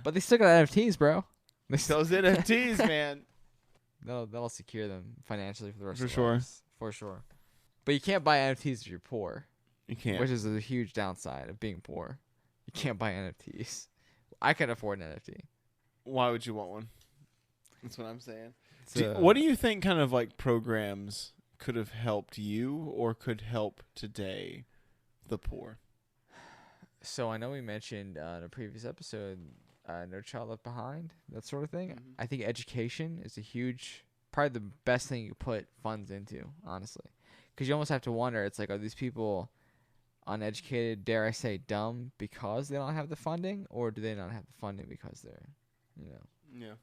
but they still got NFTs, bro. Those NFTs, man. That'll secure them financially for the rest of their lives. For sure. But you can't buy NFTs if you're poor. You can't. Which is a huge downside of being poor. You can't buy NFTs. I can afford an NFT. Why would you want one? That's what I'm saying. What do you think kind of like programs could have helped you or could help today the poor? So I know we mentioned in a previous episode, No Child Left Behind, that sort of thing. Mm-hmm. I think education is probably the best thing you put funds into, honestly. Because you almost have to wonder, it's like, are these people uneducated, dare I say dumb, because they don't have the funding? Or do they not have the funding because they're, Yeah.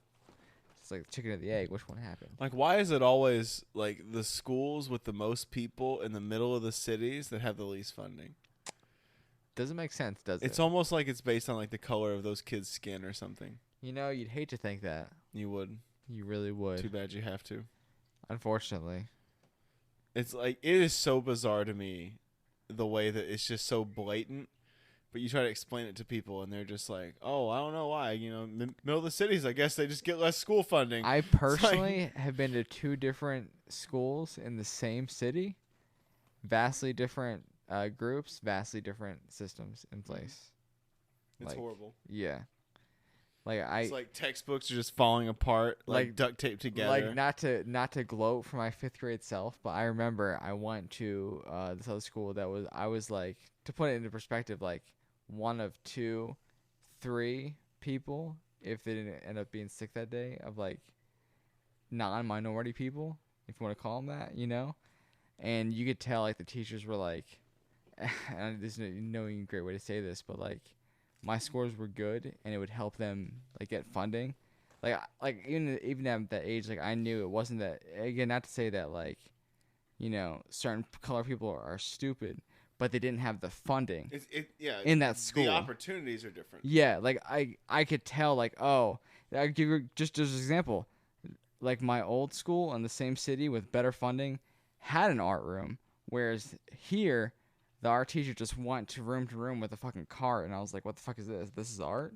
It's like the chicken or the egg. Which one happened? Like, why is it always like the schools with the most people in the middle of the cities that have the least funding? Doesn't make sense, does it? It's almost like it's based on like the color of those kids' skin or something. You'd hate to think that. You would. You really would. Too bad you have to. Unfortunately. It's like, it is so bizarre to me the way that it's just so blatant. But you try to explain it to people, and they're just like, "Oh, I don't know why." Middle of the cities, I guess they just get less school funding. I personally have been to 2 different schools in the same city, vastly different groups, vastly different systems in place. It's horrible. Yeah. It's like textbooks are just falling apart, like duct taped together. Like not to gloat for my 5th grade self, but I remember I went to this other school I was like, to put it into perspective, like one of 2, 3 people, if they didn't end up being sick that day, of like non-minority people, if you want to call them that, you know? And you could tell like the teachers were like, and there's no great way to say this, but like my scores were good and it would help them like get funding. Like even at that age, like I knew it wasn't that, again, not to say that like, you know, certain color people are stupid, but they didn't have the funding in that school. The opportunities are different. Yeah, like I could tell, like, oh, I give you just as an example, like my old school in the same city with better funding had an art room, whereas here the art teacher just went to room with a fucking cart, and I was like, what the fuck is this? This is art?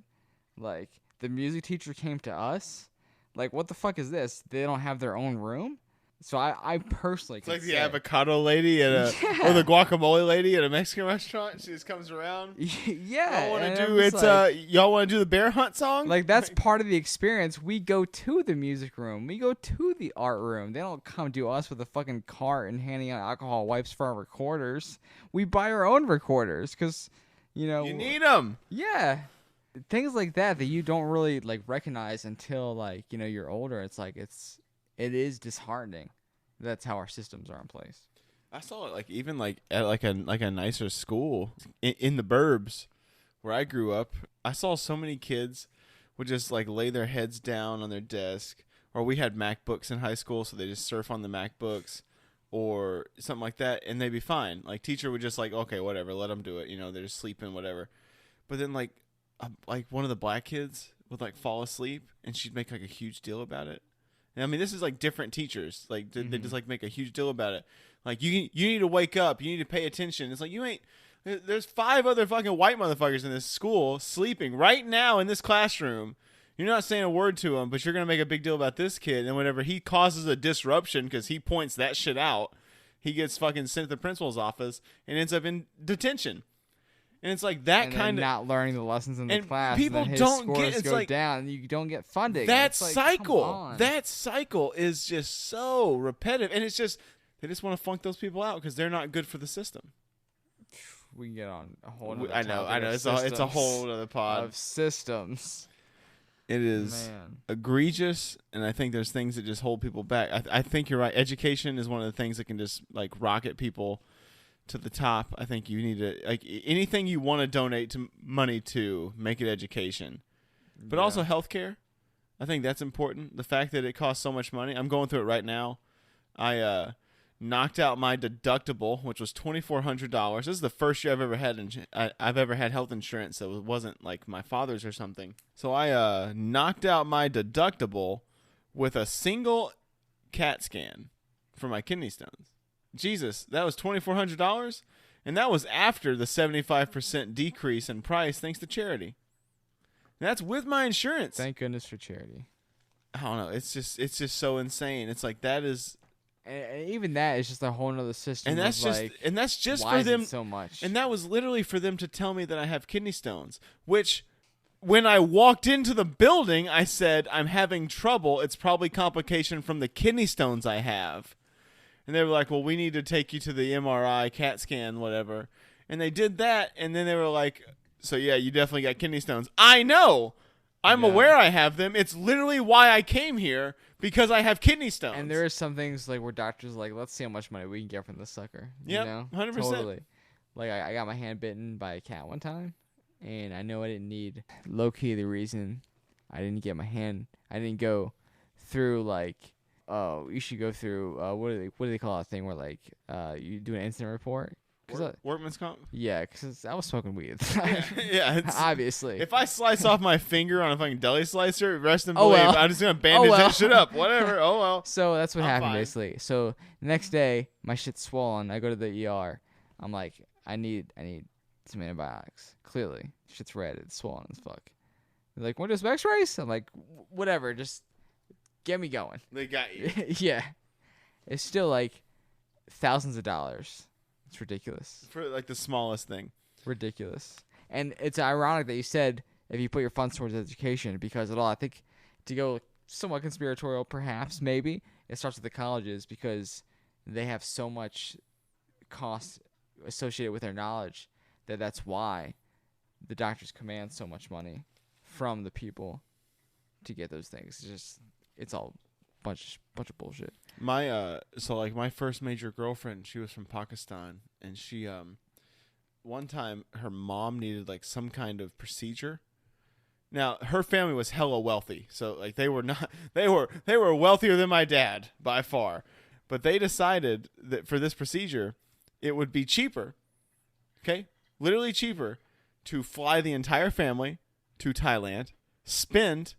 Like, the music teacher came to us? Like, what the fuck is this? They don't have their own room? So I personally, it's like the avocado lady or the guacamole lady at a Mexican restaurant. She just comes around. Yeah, y'all want to do the bear hunt song? Like, that's part of the experience. We go to the music room. We go to the art room. They don't come to us with a fucking cart and handing out alcohol wipes for our recorders. We buy our own recorders because, you know, you need them. Yeah, things like that you don't really like recognize until, like, you know, you're older. It's like it is disheartening. That's how our systems are in place. I saw it like even like at like a nicer school in the burbs where I grew up. I saw so many kids would just like lay their heads down on their desk, or we had MacBooks in high school, so they just surf on the MacBooks or something like that, and they'd be fine. Like teacher would just like, okay, whatever, let them do it. You know, they're just sleeping, whatever. But then like one of the black kids would like fall asleep, and she'd make like a huge deal about it. I mean, this is like different teachers. Like they just like make a huge deal about it. Like you need to wake up. You need to pay attention. It's like you ain't. There's 5 other fucking white motherfuckers in this school sleeping right now in this classroom. You're not saying a word to them, but you're gonna make a big deal about this kid. And whenever he causes a disruption because he points that shit out, he gets fucking sent to the principal's office and ends up in detention. And it's like that kind of not learning the lessons in the class. People and then his don't scores get. It's go like down, and you don't get funding. That it's like, cycle. That cycle is just so repetitive, and it's just they just want to flunk those people out because they're not good for the system. We can get on a whole. I know. It's a whole other pod of systems. It is egregious, and I think there's things that just hold people back. I think you're right. Education is one of the things that can just like rocket people to the top. I think you need to, like, anything you want to donate to money to, make it education, but also healthcare. I think that's important. The fact that it costs so much money. I'm going through it right now. I knocked out my deductible, which was $2,400. This is the first year I've ever had health insurance, so it wasn't like my father's or something. So I knocked out my deductible with a single CAT scan for my kidney stones. Jesus, that was $2,400, and that was after the 75% decrease in price thanks to charity. And that's with my insurance. Thank goodness for charity. I don't know. It's just so insane. It's like that is, and even that is just a whole nother system. And that's just for them so much. And that was literally for them to tell me that I have kidney stones. Which, when I walked into the building, I said I'm having trouble. It's probably complication from the kidney stones I have. And they were like, well, we need to take you to the MRI, CAT scan, whatever. And they did that, and then they were like, so yeah, you definitely got kidney stones. I know. I'm aware I have them. It's literally why I came here, because I have kidney stones. And there are some things like where doctors are like, let's see how much money we can get from this sucker. Yeah, you know? 100%. Totally. Like, I got my hand bitten by a cat one time, and I know I didn't need, low-key, the reason I didn't get my hand, I didn't go through, like, oh, you should go through, what do they call that thing where, like, you do an incident report? Workman's comp? Yeah, because I was smoking weed. Yeah, obviously. If I slice off my finger on a fucking deli slicer, rest in believe, I'm just going to bandage that shit up. Whatever. Oh, well. So that's what happened, fine. basically. So the next day, my shit's swollen. I go to the ER. I'm like, I need some antibiotics. Clearly. Shit's red. It's swollen as fuck. They're like, want to do some x-rays? I'm like, whatever. Just get me going. They got you. Yeah. It's still like thousands of dollars It's ridiculous. For like the smallest thing. Ridiculous. And it's ironic that you said if you put your funds towards education, because I think to go somewhat conspiratorial, perhaps, maybe, it starts with the colleges because they have so much cost associated with their knowledge that's why the doctors command so much money from the people to get those things. It's all bunch of bullshit. My my first major girlfriend, she was from Pakistan, and she one time her mom needed like some kind of procedure. Now her family was hella wealthy, so like they were wealthier than my dad by far, but they decided that for this procedure it would be cheaper, okay, literally cheaper, to fly the entire family to Thailand, spend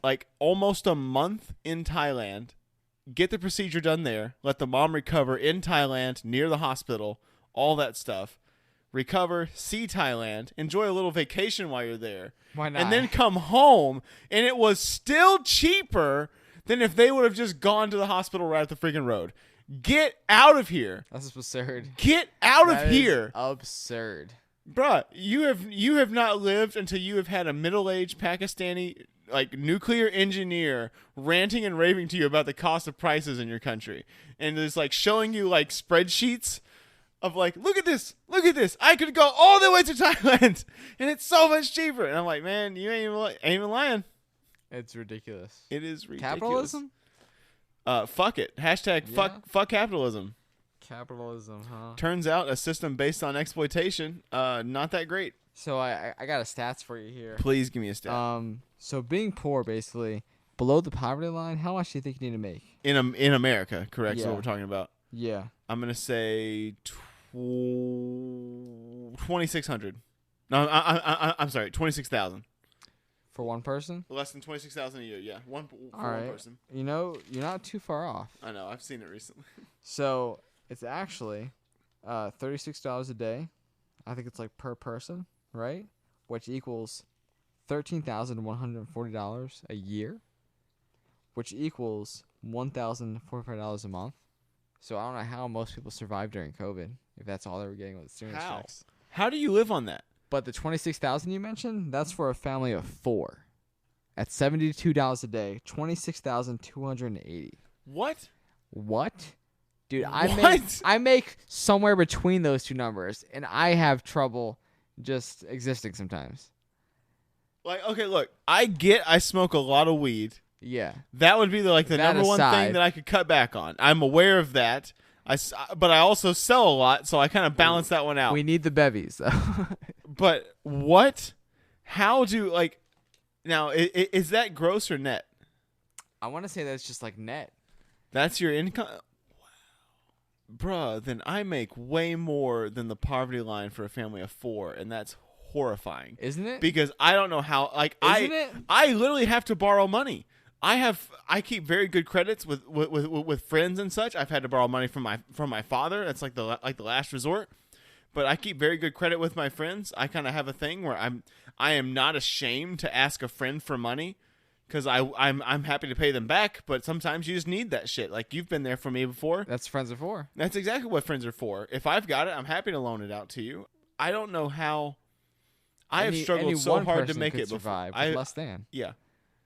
like almost a month in Thailand, get the procedure done there, let the mom recover in Thailand near the hospital, all that stuff, recover, see Thailand, enjoy a little vacation while you're there. Why not? And then come home, and it was still cheaper than if they would have just gone to the hospital right at the freaking road. Get out of here. That's absurd. Get out That of is here. absurd. Bruh, you have not lived until you have had a middle-aged Pakistani like nuclear engineer ranting and raving to you about the cost of prices in your country, and is like showing you like spreadsheets of like, look at this, I could go all the way to Thailand and it's so much cheaper. And I'm like, man, you ain't even lying. It's ridiculous. It is ridiculous. Capitalism? Fuck it. Hashtag fuck capitalism. Capitalism, huh? Turns out a system based on exploitation, not that great. So I got a stats for you here. Please give me a stat. So being poor, basically, below the poverty line, how much do you think you need to make? In America, correct? Yeah. Is what we're talking about. Yeah. I'm gonna say 2,600. No, I'm sorry, 26,000. For one person? Less than 26,000 a year. Yeah, one person. You know, you're not too far off. I know. I've seen it recently. So it's actually $36 a day. I think it's like per person, right? Which equals $13,140 a year, which equals $1,045 a month. So I don't know how most people survived during COVID if that's all they were getting with stimulus checks. How do you live on that? But the $26,000 you mentioned, that's for a family of 4. At $72 a day, $26,280. What? Dude, What? I make somewhere between those two numbers, and I have trouble just existing sometimes. Like, okay, look, I smoke a lot of weed. Yeah. That would be the That number one aside. thing that I could cut back on. I'm aware of that. But I also sell a lot, so I kind of balance that one out. We need the bevies, though. But what? How do, like, now, is that gross or net? I want to say that's just like net. That's your income? Wow. Bruh, then I make way more than the poverty line for a family of 4, and that's horrifying. Isn't it? Because I don't know how, like, Isn't it? I literally have to borrow money. I keep very good credits with friends and such. I've had to borrow money from my father. That's like the last resort. But I keep very good credit with my friends. I kind of have a thing where I am not ashamed to ask a friend for money because I'm happy to pay them back. But sometimes you just need that shit. Like, you've been there for me before. That's friends are for. That's exactly what friends are for. If I've got it, I'm happy to loan it out to you. I don't know how. I have struggled so hard to make it survive before. with less than. Yeah.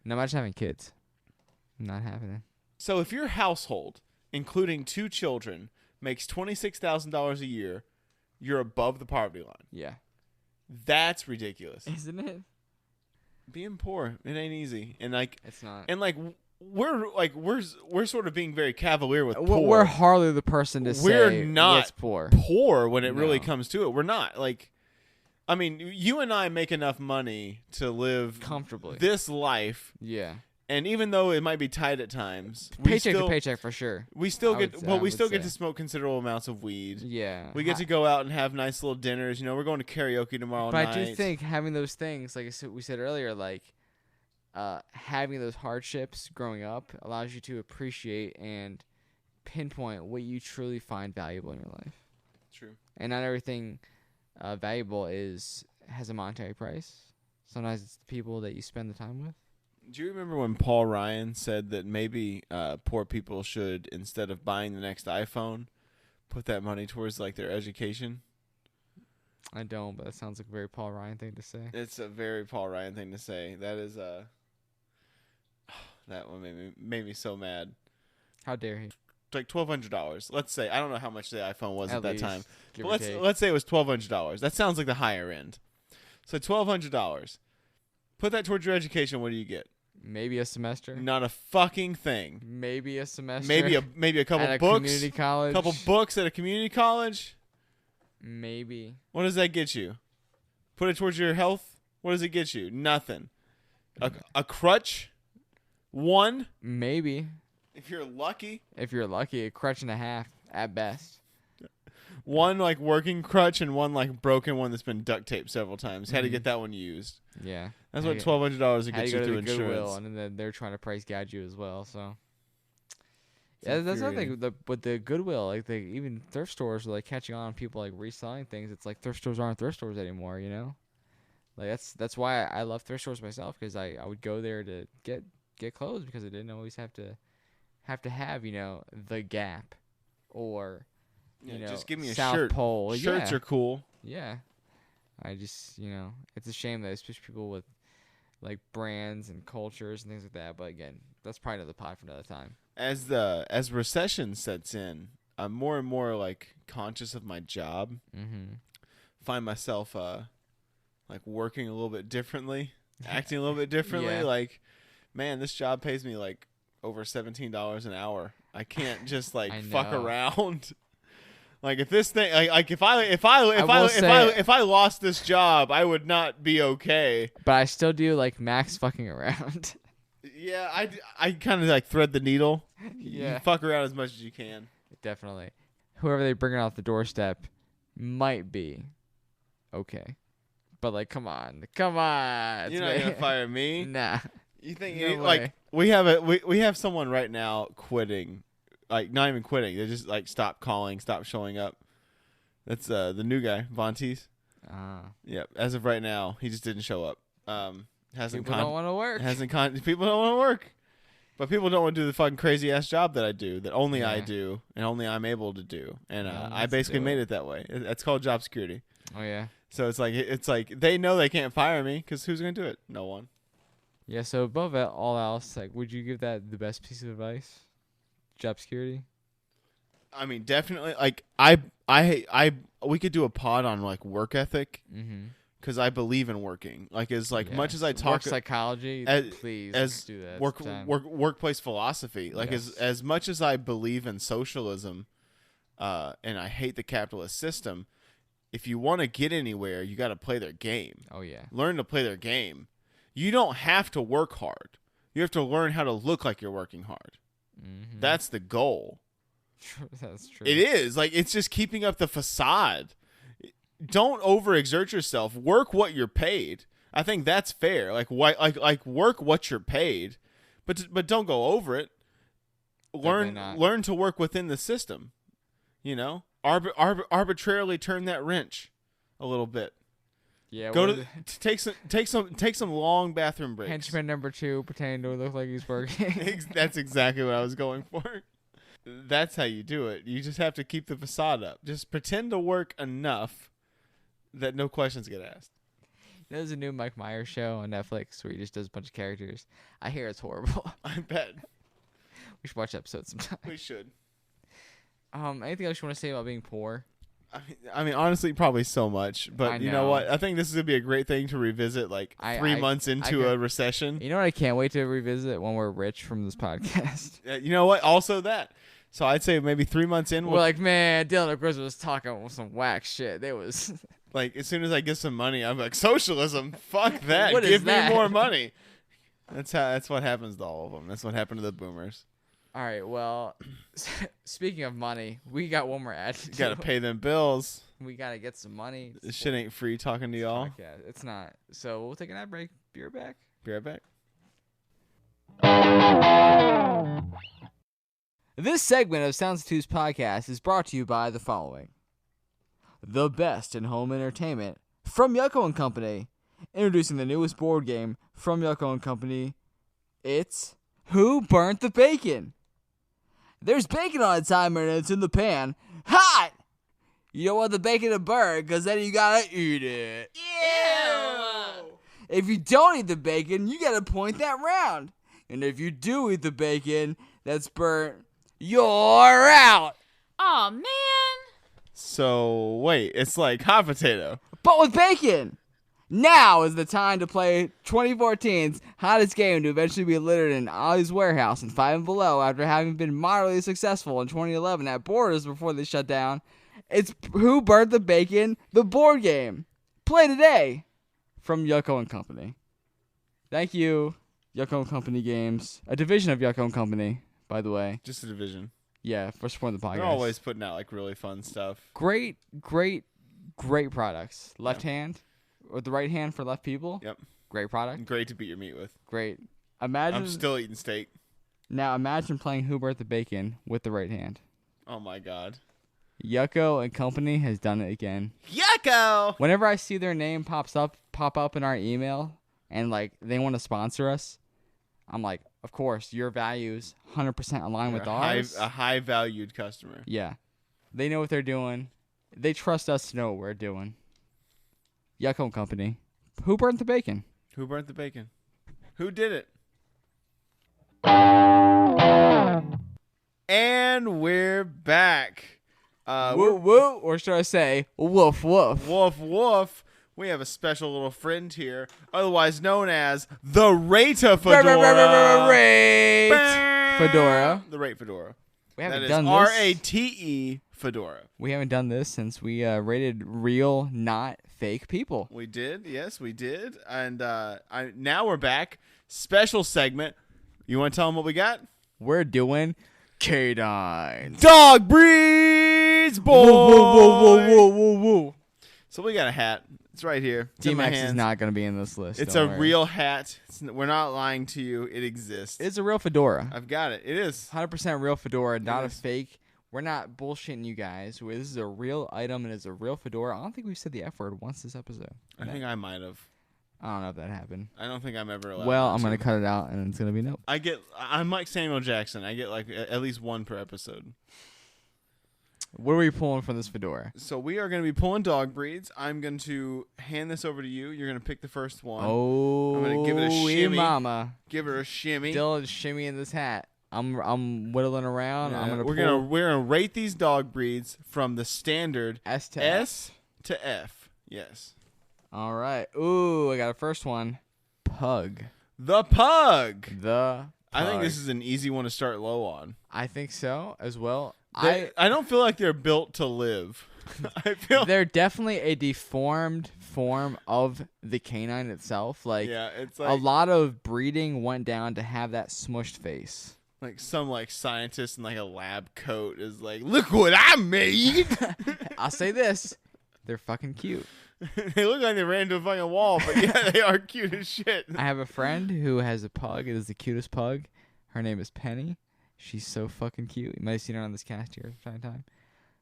Now imagine having kids. Not happening. So if your household, including 2 children, makes $26,000 a year, you're above the poverty line. Yeah. That's ridiculous. Isn't it? Being poor, it ain't easy. And like, It's not. and like, we're sort of being very cavalier with poor. We're hardly the person to We're say not what's poor. Poor when it really No. comes to it. We're not. Like, I mean, you and I make enough money to live Comfortably. this life. Yeah. And even though it might be tight at times, Paycheck to paycheck for sure. we still I get, would- well, I we would still get say. to smoke considerable amounts of weed. Yeah. We get to go out and have nice little dinners. You know, we're going to karaoke tomorrow But night. I do think having those things, like we said earlier, like having those hardships growing up allows you to appreciate and pinpoint what you truly find valuable in your life. True. And not everything valuable has a monetary price. Sometimes it's the people that you spend the time with. Do you remember when Paul Ryan said that maybe poor people should, instead of buying the next iPhone, put that money towards like their education. I don't, but that sounds like a very Paul Ryan thing to say. It's a very Paul Ryan thing to say. That is that one made me so mad. How dare he? Like $1,200. Let's say, I don't know how much the iPhone was at that least, time, give but or let's say it was $1,200. That sounds like the higher end. So $1,200. Put that towards your education. What do you get? Maybe a semester. Not a fucking thing. Maybe a semester. Maybe a couple at books. Community college. Couple books at a community college. Maybe. What does that get you? Put it towards your health. What does it get you? Nothing. A crutch. One. Maybe. If you're lucky. A crutch and a half at best. One like working crutch and one like broken one that's been duct taped several times. Had to get that one used. Yeah. That's what $1,200 to get you through insurance. Goodwill, and then they're trying to price gouge you as well. So. Yeah, that's another thing. With the Goodwill, like even thrift stores are like catching on. People like reselling things. It's like thrift stores aren't thrift stores anymore. You know, like that's why I love thrift stores myself, because I would go there to get clothes because I didn't always have to have the Gap or just give me a South shirt. Pole. Shirts are cool. Yeah, I just it's a shame that especially people with like brands and cultures and things like that. But again, that's probably another pod for another time. As recession sets in, I'm more and more like conscious of my job. Mm-hmm. Find myself like working a little bit differently, acting a little bit differently. Yeah. Like, man, this job pays me like over $17 an hour. I can't just like fuck around. Like if this thing, like if I lost this job, I would not be okay. But I still do like max fucking around. Yeah, I kind of like thread the needle. Yeah. You fuck around as much as you can. Definitely. Whoever they bring off the doorstep might be okay. But like, come on. You're not gonna fire me. Nah. You think No like way. we have someone right now quitting, like not even quitting. They just like stop calling, stop showing up. That's the new guy, Vontis. Yep. As of right now, he just didn't show up. People don't want to work. People don't want to work. But people don't want to do the fucking crazy ass job that I do, that only I do, and only I'm able to do. And I basically made it that way. That's called job security. Oh yeah. So it's like they know they can't fire me because who's gonna do it? No one. Yeah. So above all else, like, would you give that the best piece of advice? Job security. I mean, definitely. Like we could do a pod on like work ethic. Mm-hmm. Because I believe in working. Like much as I talk work psychology, please as do that. Workplace philosophy. Like yes. as much as I believe in socialism, and I hate the capitalist system. If you want to get anywhere, you got to play their game. Oh yeah, learn to play their game. You don't have to work hard. You have to learn how to look like you're working hard. Mm-hmm. That's the goal. That's true. It is like it's just keeping up the facade. Don't overexert yourself. Work what you're paid. I think that's fair. Like work what you're paid, but don't go over it. Learn to work within the system. Arbitrarily turn that wrench a little bit. Yeah. Take some long bathroom breaks. Henchman number 2 pretending to look like he's working. That's exactly what I was going for. That's how you do it. You just have to keep the facade up. Just pretend to work enough that no questions get asked. There's a new Mike Myers show on Netflix where he just does a bunch of characters. I hear it's horrible. I bet. We should watch episodes sometime. We should. Anything else you want to say about being poor? I mean, honestly, probably so much. But you know what? I think this is going to be a great thing to revisit like 3 months into a recession. You know what I can't wait to revisit? When we're rich from this podcast. You know what? Also that. So I'd say maybe 3 months in. We're like, man, Dylan and Chris was talking some whack shit. There was... Like, as soon as I get some money, I'm like, socialism? Fuck that. Give me more money. That's what happens to all of them. That's what happened to the boomers. All right, well, speaking of money, we got one more ad to do. You got to pay them bills. We got to get some money. This shit ain't free talking to y'all. Yeah, it's not. So we'll take an ad break. Be right back. Be right back. This segment of Sounds Obtuse Podcast is brought to you by the following. The best in home entertainment from Yucko & Company. Introducing the newest board game from Yucko & Company. It's Who Burnt the Bacon? There's bacon on a timer and it's in the pan. Hi! You don't want the bacon to burn because then you gotta eat it. Ew. If you don't eat the bacon, you gotta point that round. And if you do eat the bacon that's burnt, you're out. Oh man. So wait, it's like hot potato. But with bacon. Now is the time to play 2014's hottest game to eventually be littered in Ollie's Warehouse and 5 and Below after having been moderately successful in 2011 at Borders before they shut down. It's Who Burnt the Bacon, the board game. Play today from Yucko and Company. Thank you, Yucko and Company Games. A division of Yucko and Company, by the way. Just a division. Yeah, for supporting the podcast. They're always putting out like really fun stuff. Great products. Left hand. With the right hand for left people. Yep. Great product. Great to beat your meat with. Great. Imagine. I'm still eating steak. Now imagine playing Who Burnt the Bacon with the right hand. Oh my god. Yucko and Company has done it again. Yucko! Whenever I see their name pop up in our email and like they want to sponsor us, I'm like, of course, your values 100% align with ours. A high valued customer. Yeah. They know what they're doing. They trust us to know what we're doing. Yucko and Company. Who burnt the bacon? Who burnt the bacon? Who did it? And we're back. Woo woo, or should I say, woof woof? Woof woof. We have a special little friend here, otherwise known as the Rata Fedora. Rate Fedora. The Rate Fedora. We haven't That done is this. RATE Fedora. We haven't done this since we rated real, not fake people. We did, yes, we did, and now we're back. Special segment. You want to tell them what we got? We're doing canines. Dog breeds, boy. Whoa. So we got a hat. It's right here. It's in my D-Max is hands. not going to be in this list. It's don't a worry. real hat. We're not lying to you. It exists. It's a real fedora. I've got it. It is. 100% real fedora, not a is. fake. We're not bullshitting you guys. This is a real item and it's a real fedora. I don't think we've said the F word once this episode. I think I might have. I don't know if that happened. I don't think I'm ever allowed. Well, not I'm going to to cut it out and it's going to be nope. I'm like Samuel Jackson. I get like at least one per episode. What are we pulling from this fedora? So we are going to be pulling dog breeds. I'm going to hand this over to you. You're going to pick the first one. Oh, I'm gonna give it a shimmy. mama. Give her a shimmy. Still shimmy in this hat. I'm whittling around. Yeah, I'm gonna we're pull gonna rate these dog breeds from the standard S to S to F. Yes. All right. Ooh, I got a first one. Pug. The pug. The I think pug. this is an easy one to start low on. I think so as well. I don't feel like they're built to live. I feel They're definitely a deformed form of the canine itself. Like, yeah, it's a like lot of breeding went down to have that smushed face. like some like scientist in like a lab coat is like, look what I made. I'll say this. They're fucking cute. They look like they ran into a fucking wall, but yeah, they are cute as shit. I have a friend who has a pug. It is the cutest pug. Her name is Penny. She's so fucking cute. You might have seen her on this cast here from time to time.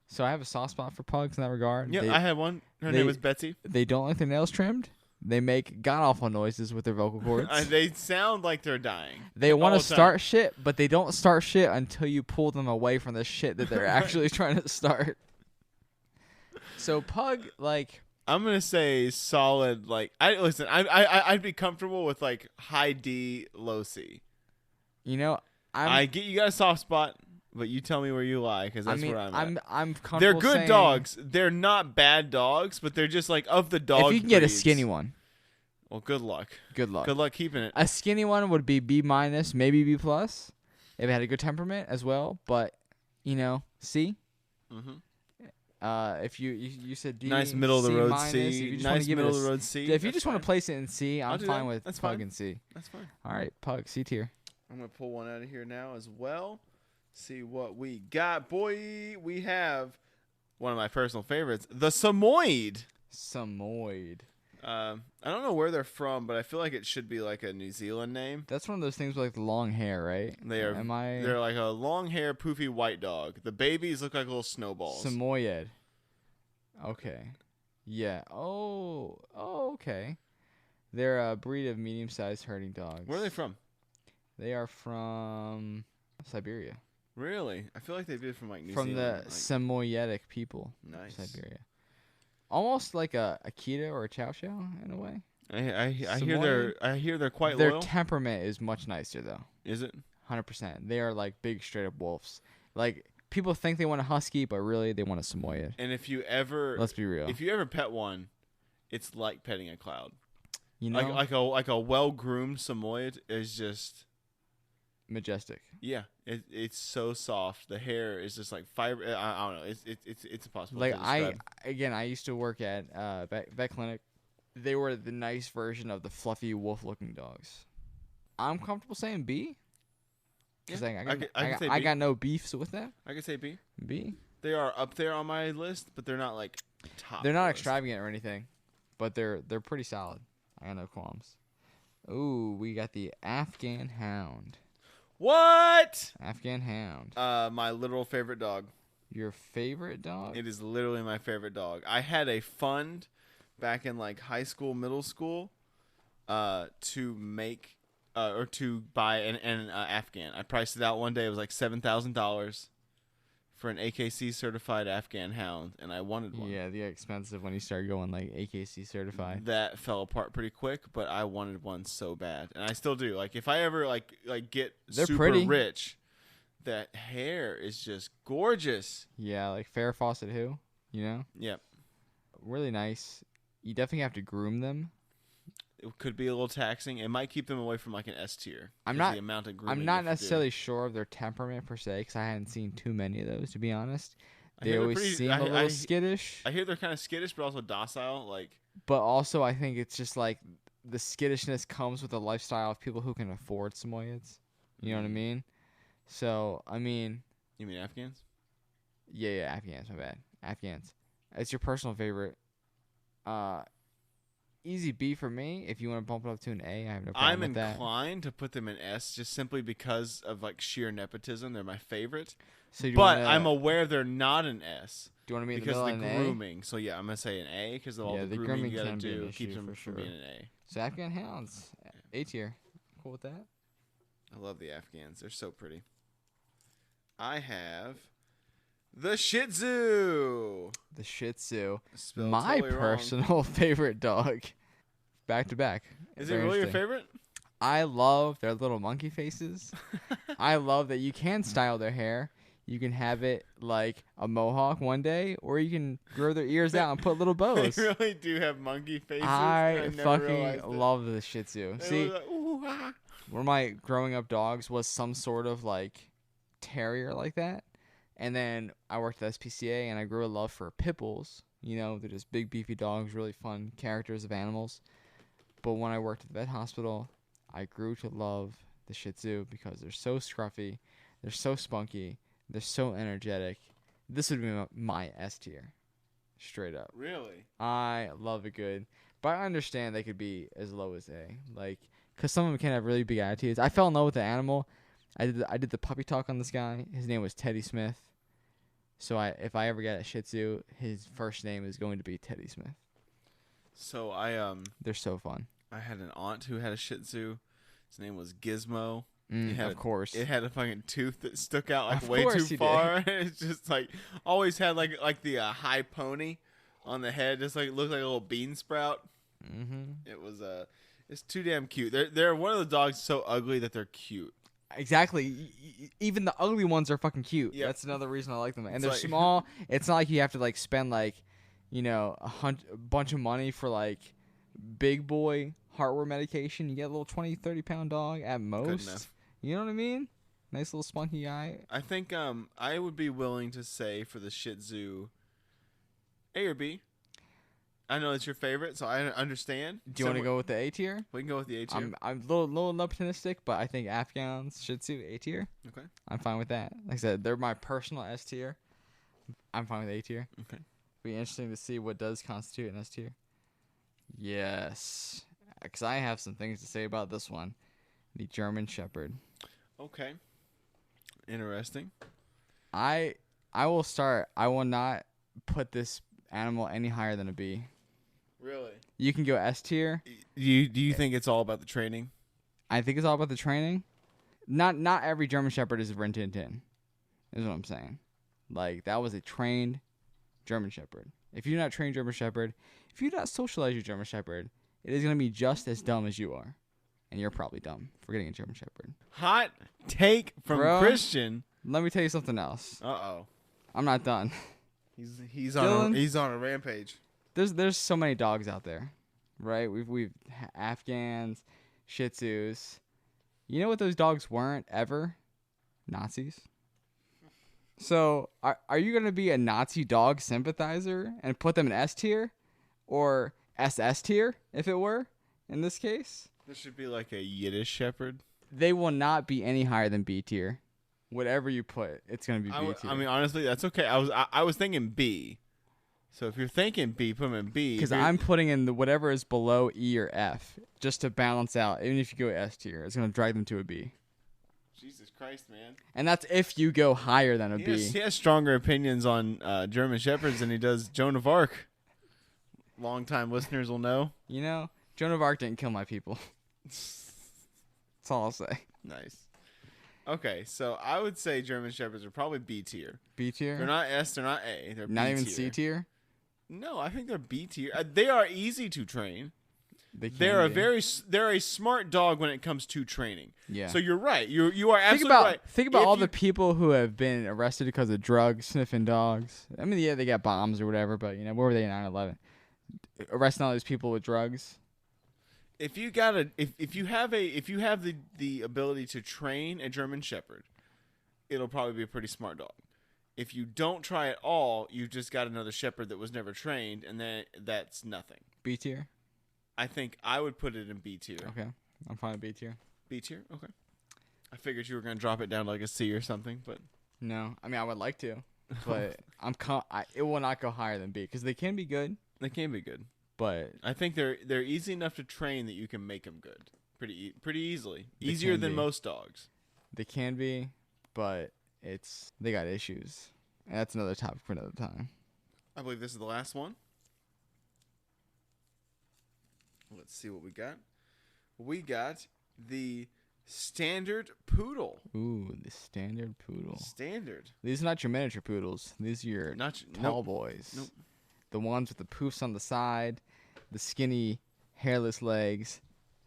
So I have a soft spot for pugs in that regard. Yeah, I had one. Her name was Betsy. They don't like their nails trimmed. They make god-awful noises with their vocal cords. They sound like they're dying. They want all to the time. start shit, but they don't start shit until you pull them away from the shit that they're actually trying to start. So pug, like... I'm gonna say solid. Like I'd be comfortable with like high D, low C. You know, I get you got a soft spot, but you tell me where you lie because that's I mean, where I'm at. I'm comfortable They're good saying, dogs. They're not bad dogs, but they're just like of the dog. If you can get a breeds. skinny one, Well, good luck. good luck. Good luck keeping it. A skinny one would be B-, maybe B+, if it had a good temperament as well. But, you know, C. Mm-hmm. If you said D, Nice middle of the road minus, if C. you just Nice wanna give it middle a of the road C. C. If you that's just want fine. to place it in C, I'll I'm do fine that. with That's pug fine. and C. That's fine. All right, pug, C tier. I'm gonna pull one out of here now as well. See what we got, boy. We have one of my personal favorites, the Samoyed. Samoyed. I don't know where they're from, but I feel like it should be like a New Zealand name. That's one of those things with like the long hair, right? They are. They're like a long hair, poofy white dog. The babies look like little snowballs. Samoyed. Okay. Yeah. Oh, okay. They're a breed of medium-sized herding dogs. Where are they from? They are from Siberia. Really? I feel like they did from like New from Zealand. the Samoyedic people Nice. of Siberia. Almost like a Akita or a Chow Chow in a way. I Samoyed? hear they're quite Their loyal. temperament is much nicer though. Is it? 100%. They are like big straight up wolves. Like people think they want a husky, but really they want a Samoyed. And if you ever Let's be real. if you ever pet one, it's like petting a cloud. You know, Like a well groomed Samoyed is just majestic. yeah. It's so soft. The hair is just like fiber. I don't know. It's impossible. Like to describe. I used to work at vet clinic. They were the nice version of the fluffy wolf looking dogs. I'm comfortable saying B. Because I got no beefs with that. I could say B. B. They are up there on my list, but they're not like top. They're not list. extravagant or anything, but they're pretty solid. I got no qualms. Ooh, we got the Afghan Hound. What? Afghan Hound. My literal favorite dog. Your favorite dog? It is literally my favorite dog. I had a fund back in like high school, middle school, to make or to buy an Afghan. I priced it out one day. It was like $7,000 for an AKC certified Afghan Hound, and I wanted one. Yeah, they're expensive when you start going like AKC certified. That fell apart pretty quick, but I wanted one so bad, and I still do. Like if I ever like get They're super pretty. rich, that hair is just gorgeous. Yeah, like Farrah Fawcett who, you know? Yep. Really nice. You definitely have to groom them. It could be a little taxing. It might keep them away from like an S tier. I'm 'cause not- The amount of grooming I'm you not have to do. necessarily sure of their temperament per se because I hadn't seen too many of those, to be honest. I They hear they're always pretty- seem a little skittish. I hear they're kind of skittish, but also docile. Like But also, I think it's just like the skittishness comes with the lifestyle of people who can afford Samoyeds. You know what I mean? So, I mean, you mean Afghans? yeah, Afghans, my bad. Afghans. It's your personal favorite. Easy B for me. If you want to bump it up to an A, I have no problem I'm with that. inclined to put them in S just simply because of like sheer nepotism. They're my favorite. So do you But wanna, I'm aware they're not an S do you want to be in the because middle of the and an A? grooming. So yeah, I'm gonna say an A because of all Yeah, the the grooming grooming you gotta can be an do issue keeps them for from sure. being an A. So Afghan Hounds, A tier. Cool with that? I love the Afghans. They're so pretty. I have the Shih Tzu. The Shih Tzu. Spelled My totally wrong. personal favorite dog. Back to back. Is it Very really your interesting. favorite? I love their little monkey faces. I love that you can style their hair. You can have it like a mohawk one day, or you can grow their ears out and put little bows. They really do have monkey faces. I never realized fucking it. love the Shih Tzu. They See, look like, ooh, ah. one of my growing up dogs was some sort of like terrier like that. And then I worked at SPCA and I grew a love for pit bulls. You know, they're just big, beefy dogs, really fun characters of animals. But when I worked at the vet hospital, I grew to love the Shih Tzu because they're so scruffy, they're so spunky, they're so energetic. This would be my S tier, straight up. Really? I love it good, but I understand they could be as low as A, like, cause some of them can have really big attitudes. I fell in love with the animal. I did the puppy talk on this guy. His name was Teddy Smith. So if I ever get a Shih Tzu, his first name is going to be Teddy Smith. So They're so fun. I had an aunt who had a Shih Tzu. His name was Gizmo. Had Of course. It had a fucking tooth that stuck out like Of way course too he far. It's just like always had like the high pony on the head, just like looked like a little bean sprout. Mm-hmm. It was it's too damn cute. They're one of the dogs so ugly that they're cute. Exactly. Even the ugly ones are fucking cute. Yep. That's another reason I like them. And It's they're like- small. It's not like you have to like spend like, you know, a bunch of money for like big boy heartworm medication. You get a little 20, 30 pound dog at most. enough. You know what I mean? Nice little spunky guy. I think I would be willing to say for the Shih Tzu A or B. I know it's your favorite, so I understand. Do you want to go with the A tier? We can go with the A tier. I'm a little optimistic, but I think Afghans, Shih Tzu, A tier. Okay. I'm fine with that. Like I said, they're my personal S tier. I'm fine with A tier. Okay. Be interesting to see what does constitute an S tier. Yes, because I have some things to say about this one. The German Shepherd. Okay. Interesting. I will start. I will not put this animal any higher than a B. Really? You can go S tier. Do you think it's all about the training? I think it's all about the training. Not every German Shepherd is Rin Tin Tin. is what I'm saying. Like, that was a trained German Shepherd. If you're not trained German Shepherd, if you do not socialize your German Shepherd, it is going to be just as dumb as you are. And you're probably dumb for getting a German Shepherd. Hot take from Bro, Christian. Let me tell you something else. Uh-oh. I'm not done. He's on a rampage. There's so many dogs out there, right? We've Afghans, Shih Tzus. You know what those dogs weren't ever? Nazis. So are you gonna be a Nazi dog sympathizer and put them in S tier, or SS tier if it were in this case? This should be like a Yiddish Shepherd. They will not be any higher than B tier. Whatever you put, it's gonna be B tier. I mean, honestly, that's okay. I was thinking B. So if you're thinking B, put them in B. Because I'm putting in whatever is below E or F just to balance out. Even if you go S tier, it's gonna drag them to a B. Jesus Christ, man. And that's if you go higher than a B. He has stronger opinions on German Shepherds than he does Joan of Arc. Long-time listeners will know. You know, Joan of Arc didn't kill my people. That's all I'll say. Nice. Okay, so I would say German Shepherds are probably B tier. B tier? They're not S, they're not A. They're not B even tier. C tier? No, I think they're B tier. They are easy to train. They're a smart dog when it comes to training. Yeah. So you're right. You are absolutely right. Think about all the people who have been arrested because of drugs, sniffing dogs. I mean, yeah, they got bombs or whatever, but you know, where were they in 9/11? Arresting all these people with drugs. If you have the ability to train a German Shepherd, it'll probably be a pretty smart dog. If you don't try at all, you've just got another Shepherd that was never trained, and then that's nothing. B tier? I think I would put it in B tier. Okay. I'm fine with B tier. B tier? Okay. I figured you were going to drop it down to like a C or something, but... No. I mean, I would like to, but it will not go higher than B, because they can be good. They can be good. But I think they're easy enough to train that you can make them good pretty easily. Easier than most dogs. They can be, but they got issues. And that's another topic for another time. I believe this is the last one. Let's see what we got. We got the standard poodle. Ooh, the standard poodle. Standard. These are not your miniature poodles. These are your tall boys. Nope. The ones with the poofs on the side, the skinny, hairless legs,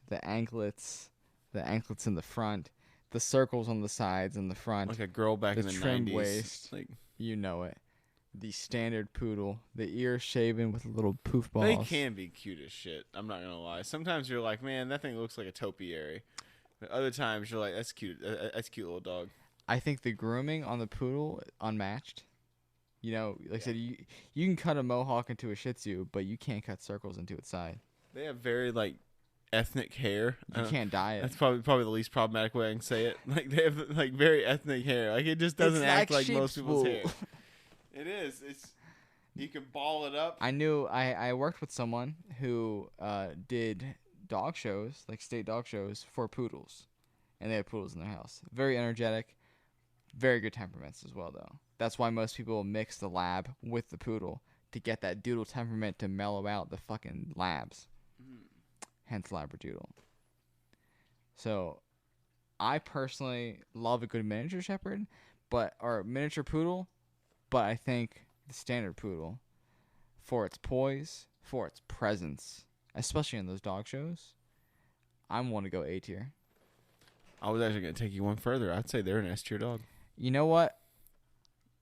the anklets in the front, the circles on the sides and the front. Like a girl back in the trim 90s. Waist. Like, you know it. The standard poodle, the ears shaven with little poof balls. they can be cute as shit. I'm not gonna lie. Sometimes you're like, man, that thing looks like a topiary. But other times you're like, that's cute. That's a cute little dog. I think the grooming on the poodle unmatched. You know, like I said, you can cut a mohawk into a Shih Tzu, but you can't cut circles into its side. They have very like ethnic hair. You can't dye it. That's probably the least problematic way I can say it. Like they have like very ethnic hair. Like it just doesn't act like most people's hair. It is. You can ball it up. I worked with someone who did dog shows, like state dog shows for poodles, and they had poodles in their house. Very energetic, very good temperaments as well, though. That's why most people mix the lab with the poodle to get that doodle temperament to mellow out the fucking labs. Hence labradoodle. So, I personally love a good miniature shepherd, or miniature poodle. But I think the standard poodle, for its poise, for its presence, especially in those dog shows, I'm going to go A tier. I was actually going to take you one further. I'd say they're an S tier dog. You know what?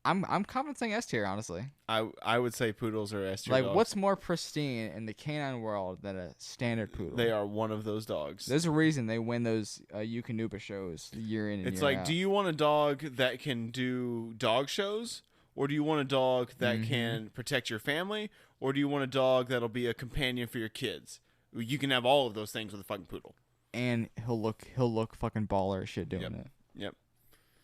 I'm confident saying S tier, honestly. I would say poodles are S tier like, dogs. what's more pristine in the canine world than a standard poodle? They are one of those dogs. There's a reason they win those Eukanuba shows year in and it's year like, out. do you want a dog that can do dog shows? Or do you want a dog that can protect your family? Or do you want a dog that'll be a companion for your kids? You can have all of those things with a fucking poodle. And he'll look fucking baller as shit doing it. Yep.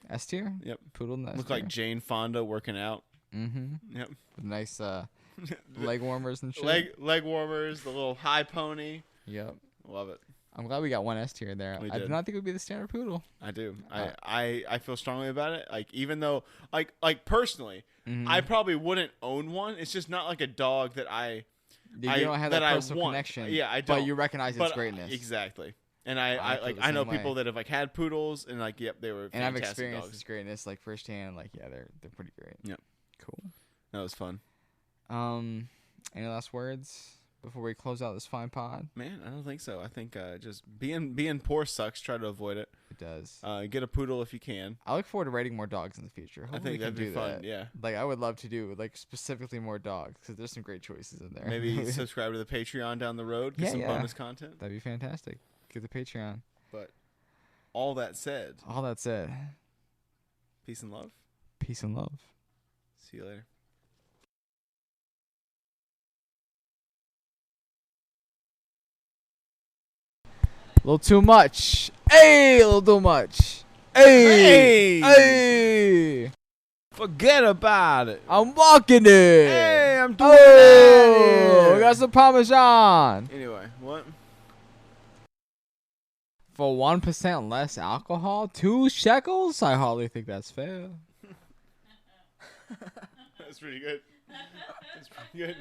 S tier? Yep. Poodle in the S Look tier. like Jane Fonda working out. Mm-hmm. Yep. Nice leg warmers and shit. Leg warmers, the little high pony. Yep. Love it. I'm glad we got one S tier there. We I do did. not think it would be the standard poodle. I do. I feel strongly about it. Like even though like personally, I probably wouldn't own one. It's just not like a dog that You don't have that personal want. connection. Yeah, I don't. But you recognize its greatness. Exactly. And I feel the I know same way. people that have like had poodles and like yep, they were And I've fantastic experienced dogs. this greatness like firsthand. Like yeah, they're pretty great. Yep. Cool. That was fun. Any last words before we close out this fine pod? Man, I don't think so. I think just being poor sucks. Try to avoid it. It does. Get a poodle if you can. I look forward to writing more dogs in the future. Hopefully I think we that'd can be do fun. that. Yeah. Like I would love to do like specifically more dogs because there's some great choices in there. Maybe subscribe to the Patreon down the road. Get some bonus content. That'd be fantastic. Get the Patreon. But all that said, peace and love. Peace and love. See you later. A little too much. Hey, a little too much. Hey, hey. Forget about it. I'm walking it. Hey, I'm doing Oh, we got some Parmesan. Anyway, what? For 1% less alcohol, 2 shekels? I hardly think that's fair. That's pretty good. That's pretty good.